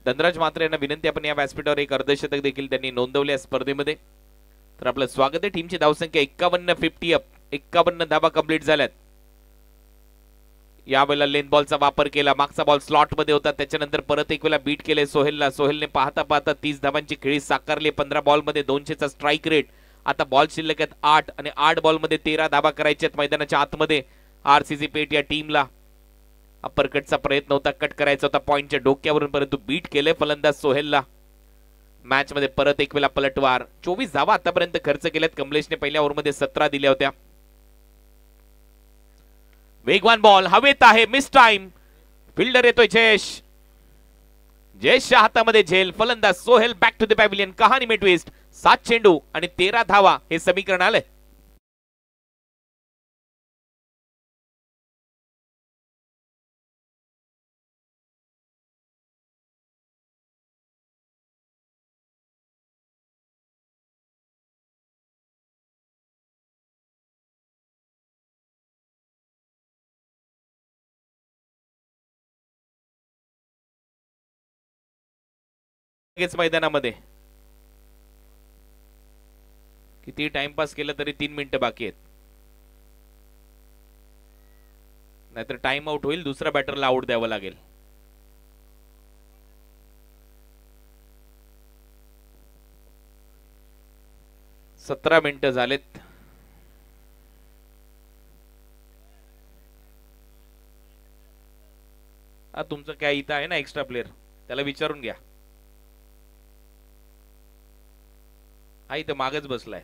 धनराज मात्रे यांना विनंती आपण या व्यासपीठावर एक अर्धशतक देखील त्यांनी नोंदवले स्पर्धेमध्ये. तर आपलं स्वागत आहे. टीमची धावसंख्या 51 अप. 51 धावा कंप्लीट झाल्यात. यावेळेला लेन बॉलचा वापर केला. मागचा बॉल स्लॉट मध्ये होता. त्याच्यानंतर परत एक वेळा बीट केले सोहेलला. सोहेलने पाहता पाहता 30 धावांची खेळी साकारली. 15 बॉल मध्ये 200चा स्ट्राईक रेट. आता बॉल शिल्लक आहेत 8 आणि 8 बॉल मध्ये 13 धावा करायच्या आहेत मैदानाच्या आतमध्ये. आरसीसी पेट या टीमला अपरकटचा प्रयत्न होता. कट करायचा होता पॉइंटच्या डोक्यावरून परंतु बीट केले फलंदाज सोहेलला. मॅच मध्ये परत एक वेळा पलटवार. 24 धावा आतापर्यंत खर्च केल्यात. कमलेशने पहिल्या ओव्हरमध्ये 17 दिल्या होत्या. वेगवान बॉल हवेत आहे. Miss time. फिल्डर येतोय जयेश. जयेशच्या हातामध्ये झेल. फलंदाज Sohel back to the pavilion. कहाणी में ट्विस्ट. 7 चेंडू आणि 13 धावा हे समीकरण आलंय. मैदानामध्ये किती टाइमपास केलं तरी 3 मिनिटं बाकी आहेत. नाहीतर टाइम आउट होईल. दुसऱ्या बॅटरला आउट द्यावं लागेल. सतरा मिनिटं झालेत. तुमचं काय इथं आहे ना एक्स्ट्रा प्लेअर, त्याला विचारून घ्या. हा इथं मागच बसलाय.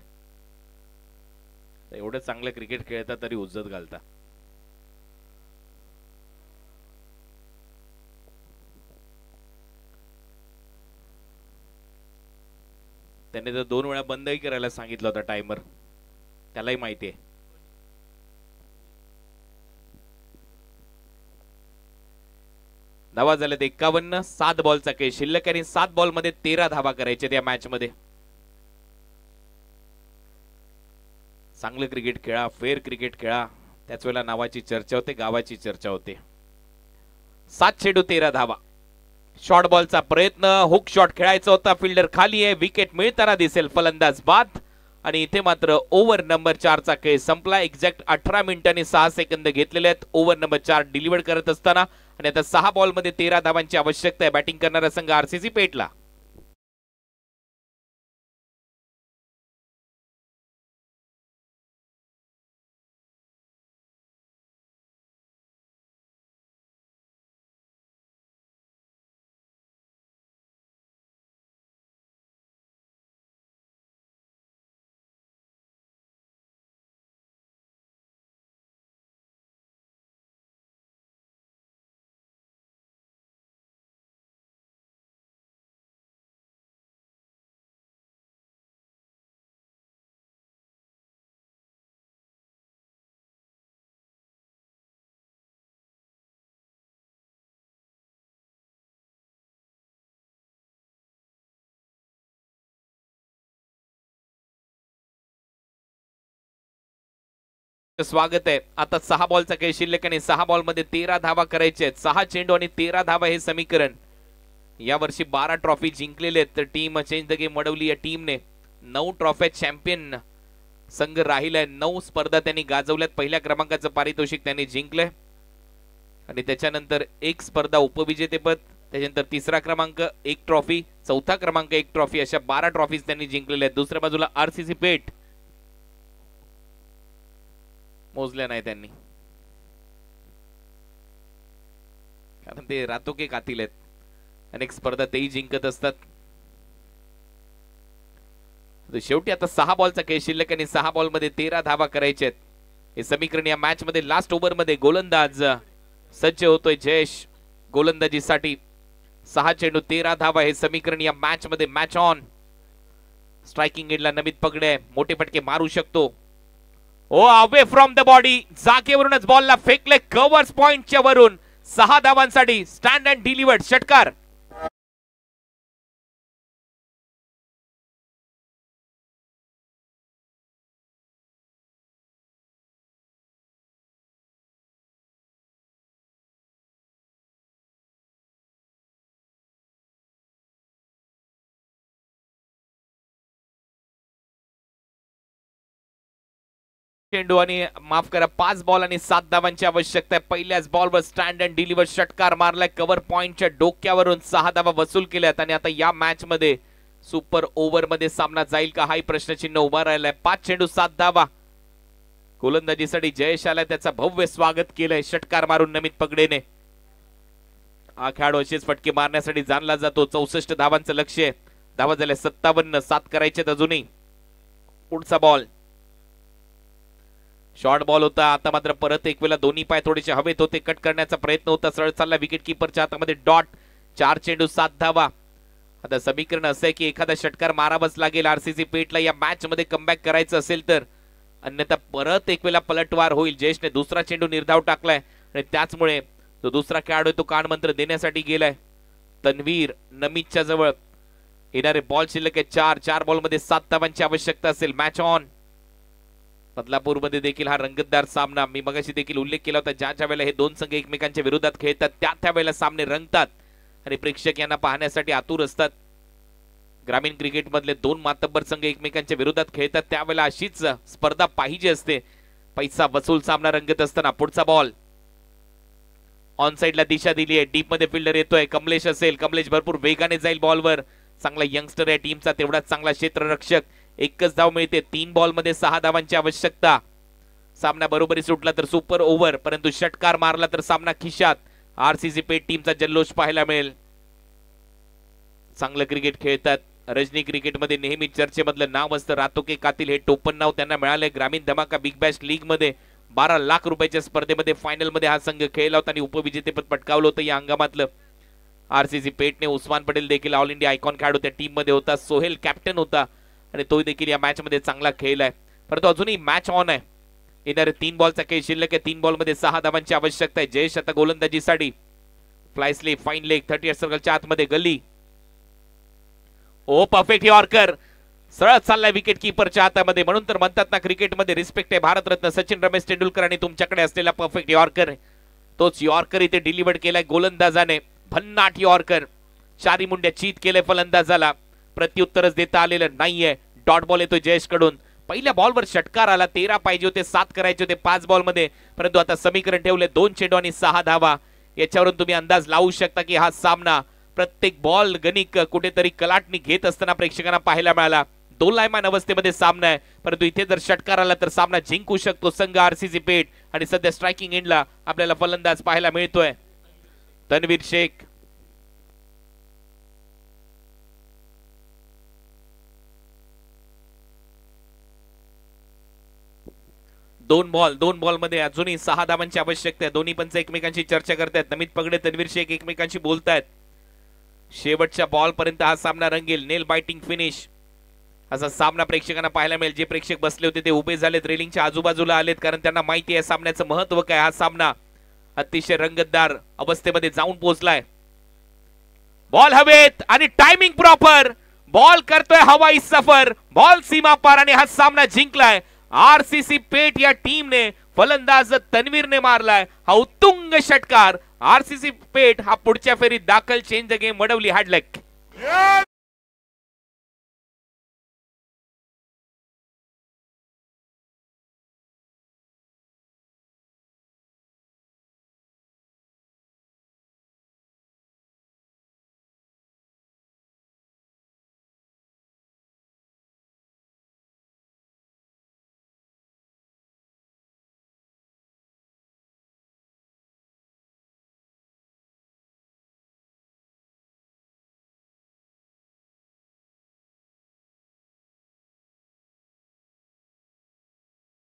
एवढं चांगलं क्रिकेट खेळता तरी उज्जत घालता. त्याने तर 2 वेळा बंदही करायला सांगितलं होता टाइमर. त्यालाही माहिती आहे. धावा झाल्यात 51. 7 बॉलचा खेळ शिल्लक आणि 7 बॉल मध्ये 13 धावा करायचे त्या मॅच मध्ये. चांगलं क्रिकेट खेळा, फेअर क्रिकेट खेळा, त्याच वेळेला नावाची चर्चा होते, गावाची चर्चा होते. 7 चेंडू 13 धावा. शॉर्ट बॉलचा प्रयत्न, हुक शॉट खेळायचा होता. फिल्डर खाली आहे. विकेट मिळताना दिसेल. फलंदाज बाद. आणि इथे मात्र ओव्हर नंबर 4 चा खेळ संपला. एक्झॅक्ट 18 मिनिटांनी 6 सेकंद घेतलेले आहेत ओव्हर नंबर 4 डिलिव्हर करत असताना. आणि आता 6 बॉल मध्ये 13 धावांची आवश्यकता आहे बॅटिंग करणारा संघ आरसीसी पेटला. स्वागत आहे. आता 6 बॉलचा खेळ शिल्लक आणि 6 बॉलमध्ये 13 धावा करायचे आहेत. 6 चेंडू आणि 13 धावा हे समीकरण. या वर्षी 12 ट्रॉफी जिंकलेले आहेत. तर team change the game Vadavali या टीमने 9 ट्रॉफ्या चॅम्पियन संघ राहिलाय. 9 स्पर्धा त्यांनी गाजवल्यात. पहिल्या क्रमांकाचं पारितोषिक त्यांनी जिंकलंय आणि त्याच्यानंतर 1 स्पर्धा उपविजेतेपद, त्याच्यानंतर 3रा क्रमांक 1 ट्रॉफी, 4था क्रमांक 1 ट्रॉफी, अशा 12 ट्रॉफीज त्यांनी जिंकलेल्या आहेत. दुसऱ्या बाजूला आरसीसी पेठ मोजल्या नाही त्यांनी, कारण ते रातोके कातील आहेत. अनेक स्पर्धा तेही जिंकत असतात. शेवटी आता 6 बॉलचा खेळ शिल्लक आणि 6 बॉलमध्ये 13 धावा करायचे आहेत. हे समीकरण या मॅच मध्ये लास्ट ओव्हर मध्ये गोलंदाज सज्ज होतोय जयेश गोलंदाजीसाठी. 6 चेंडू 13 धावा हे समीकरण या मॅच मध्ये. Match on. स्ट्रायकिंग एंडला नमित पगडे मोठे फटके मारू शकतो. ओ अवे फ्रॉम द बॉडी, जागेवरूनच बॉलला फेकले कव्हर्स पॉइंटच्या वरून. 6 धावांसाठी स्टँड अँड डिलिव्हर्ड षटकार. चेंडू आणि माफ करा 5 बॉल आणि 7 धावांची आवश्यकता आहे. पहिल्याच बॉलवर स्टँड अँड डिलिव्हर षटकार मारलाय कव्हर पॉइंटच्या डोक्यावरून. 6 धावा वसूल केल्यात आणि आता या मॅच मध्ये सुपर ओव्हर मध्ये सामना जाईल का हाही प्रश्नचिन्ह उभा राहिलाय. 5 चेंडू 7 धावा गोलंदाजीसाठी जयेश आलाय. त्याचा भव्य स्वागत केलंय षटकार मारून नमित पगडेने. हा खेळाडू असेच फटके मारण्यासाठी जाणला जातो. 64 धावांचं लक्ष आहे. धावा झाल्या 57. 7 करायचे अजूनही. पुढचा बॉल शॉर्ट बॉल होता. आता मात्र परत एक वेळा दोन्ही पाय थोडेसे हवेत होते. कट करण्याचा प्रयत्न होता. सरळ चालला विकेट किपरच्या हातामध्ये डॉट. 4 चेंडू 7 धावा. आता समीकरण असं आहे की एखादा षटकार मारावाच लागेल आरसीसी पेठला या मॅच मध्ये कमबॅक करायचं असेल तर, अन्यथा परत एक वेळा पलटवार होईल. जयेशने दुसरा चेंडू निर्धाव टाकलाय आणि त्याचमुळे जो दुसरा खेळाडू तो कानमंत्र देण्यासाठी गेलाय. तन्वीर नमितच्या जवळ येणारे बॉल शिल्लक आहे 4. 4 बॉल मध्ये 7 धावांची आवश्यकता असेल. Match on. बदलापूर मध्ये देखील हा रंगतदार सामना मी मगाशी देखील उल्लेख केला होता. ज्या वेळेला हे दोन संघ एकमेकांच्या विरोधात खेळतात त्या वेळेला सामने रंगतात आणि प्रेक्षक यांना पाहण्यासाठी आतुर असतात. ग्रामीण क्रिकेट मधले 2 मातब्बर संघ एकमेकांच्या विरोधात खेळतात त्यावेळेला अशीच स्पर्धा पाहिजे असते. पैसा वसूल सामना रंगत असताना पुढचा बॉल ऑन साइडला दिशा दिली आहे. डीप मध्ये फिल्डर येतोय. कमलेश असेल. कमलेश भरपूर वेगाने जाईल बॉलवर. चांगला यंगस्टर आहे टीमचा, तेवढाच चांगला क्षेत्ररक्षक. एकच धाव मिळते. 3 बॉल मध्ये 6 धावांची आवश्यकता. सामना बरोबरी सुटला तर सुपर ओव्हर, परंतु षटकार मारला तर सामना खिशात. आरसीसी पेठ टीमचा जल्लोष पाहायला मिळेल. चांगलं क्रिकेट खेळतात. रजनी क्रिकेट मध्ये नेहमी चर्चेमधलं नाव असतं रातोके कातील. हे टोपण नाव त्यांना मिळालंय. ग्रामीण धमाका बिग बॅश लीग मध्ये 12 लाख रुपयाच्या स्पर्धेमध्ये फायनल मध्ये हा संघ खेळला होता आणि उपविजेतेपद पटकावलं होतं या हंगामातलं. आरसीसी पेठने उस्मान पटेल देखील ऑल इंडिया आयकॉन खेळाडू त्या टीम मध्ये होता. सोहेल कॅप्टन होता आणि तो देखील या मॅच मध्ये चांगला खेळलाय. परंतु अजूनही मॅच ऑन आहे. येणारे 3 बॉलचा खेळ शिल्लक आहे. 3 बॉल मध्ये 6 धावांची आवश्यकता आहे. जयेश आता गोलंदाजीसाठी. फ्लाय स्लीप फाईन लेग 38 सर्कलच्या आतमध्ये गल्ली. ओ परफेक्ट यॉर्कर. सरळ चाललाय विकेट किपरच्या हातामध्ये. म्हणून तर म्हणतात ना क्रिकेटमध्ये रिस्पेक्ट आहे. भारतरत्न सचिन रमेश तेंडुलकर आणि तुमच्याकडे असलेला परफेक्ट यॉर्कर. तोच यॉर्कर इथे डिलिव्हर्ड केलाय गोलंदाजाने. भन्नाट यॉर्कर. चारी मुंड्या चीत केलंय फलंदाजाला. प्रत्युत्तरच देता आलेलं नाहीये. डॉट बॉल येतोय जयेश कडून. पहिल्या बॉलवर षटकार आला. 13 पाहिजे होते, 7 करायचे होते 5 बॉल मध्ये, परंतु आता समीकरण ठेवले 2 चेंडू आणि 6 धावा. याच्यावरून तुम्ही अंदाज लावू शकता की हा सामना प्रत्येक बॉल गणिक कुठेतरी कलाटणी घेत असताना प्रेक्षकांना पाहायला मिळाला. दोलायमान अवस्थेमध्ये सामना आहे, परंतु इथे जर षटकार आला तर सामना जिंकू शकतो संघ आरसीसी पेठ. आणि सध्या स्ट्रायकिंग एंडला आपल्याला फलंदाज पाहायला मिळतोय तन्वीर शेख. दोन बॉल मध्ये अजूनही 6 धावांची आवश्यकता आहे. दोन्ही पंच एकमेकांशी चर्चा करतायत. नमित पगडे तन्वीर शेख एकमेकांशी बोलतायत. शेवटच्या बॉल पर्यंत हा सामना रंगेल. नेल बाइटिंग फिनिश असा सामना प्रेक्षकांना पाहायला मिळेल. जे प्रेक्षक बसले होते ते उभे झालेत, रेलिंगच्या आजूबाजूला आलेत, कारण त्यांना माहिती आहे सामन्याचं महत्व काय. हा सामना अतिशय रंगतदार अवस्थेमध्ये जाऊन पोहोचलाय. बॉल हवेत आणि टायमिंग प्रॉपर. बॉल करतोय हवाई सफर. बॉल सीमा पार आणि हा सामना जिंकलाय. आरसीसी पेठ या टीमने फलंदाज तन्वीरने मारलाय हा उत्तुंग षटकार. आरसीसी पेठ हा पुढच्या फेरीत दाखल. चेंज द गेम वडवली हॅडलक.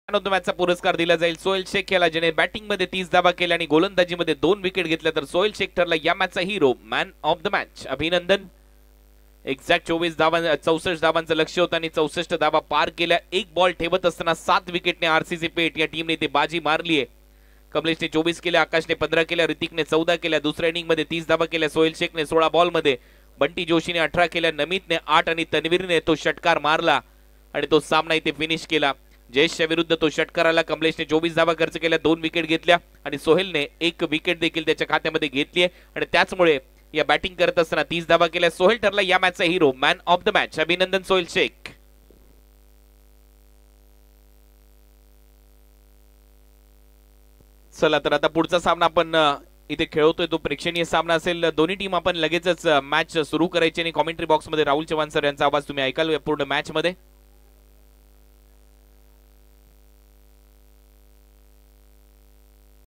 मॅचचा पुरस्कार दिला जाईल सोहेल शेख याला, ज्याने बॅटिंग मध्ये 30 धावा केल्या आणि गोलंदाजीमध्ये 2 विकेट घेतल्या. तर सोहेल शेख ठरला या मॅचचा हिरो, मॅन ऑफ द मॅच. अभिनंदन. एक्झॅक्ट 24 धावा 64 धावांचं लक्ष्य होतं आणि 64 धावा पार केल्या. एक बॉल ठेवत असताना 7 विकेटने आरसीसी पेठ या टीमने ते बाजी मारली आहे. कमलेशने 24 केल्या, आकाशने 15 केल्या, ऋतिकने 14 केल्या. दुसऱ्या इनिंग मध्ये 30 धावा केल्या सोहेल शेखने 16 बॉल मध्ये. बंटी जोशीने 18 केल्या, नमितने 8 आणि तन्वीरने तो षटकार मारला आणि तो सामना इथे फिनिश केला. जयेशच्या विरुद्ध तो षटकार आला. कमलेशने 24 धावा खर्च केल्या, 2 विकेट घेतल्या आणि सोहेलने 1 विकेट देखील त्याच्या खात्यामध्ये घेतली आहे आणि त्याचमुळे या बॅटिंग करत असताना 30 धावा केल्या. सोहेल ठरला या मॅचचा हिरो, मॅन ऑफ द मॅच. अभिनंदन सोहेल शेख. चला तर आता पुढचा सामना आपण इथे खेळवतोय तो प्रेक्षणीय सामना असेल. दोन्ही टीम आपण लगेचच मॅच सुरू करायची आणि कॉमेंट्री बॉक्स मध्ये राहुल चव्हाण सर यांचा आवाज तुम्ही ऐकाल पूर्ण मॅच मध्ये.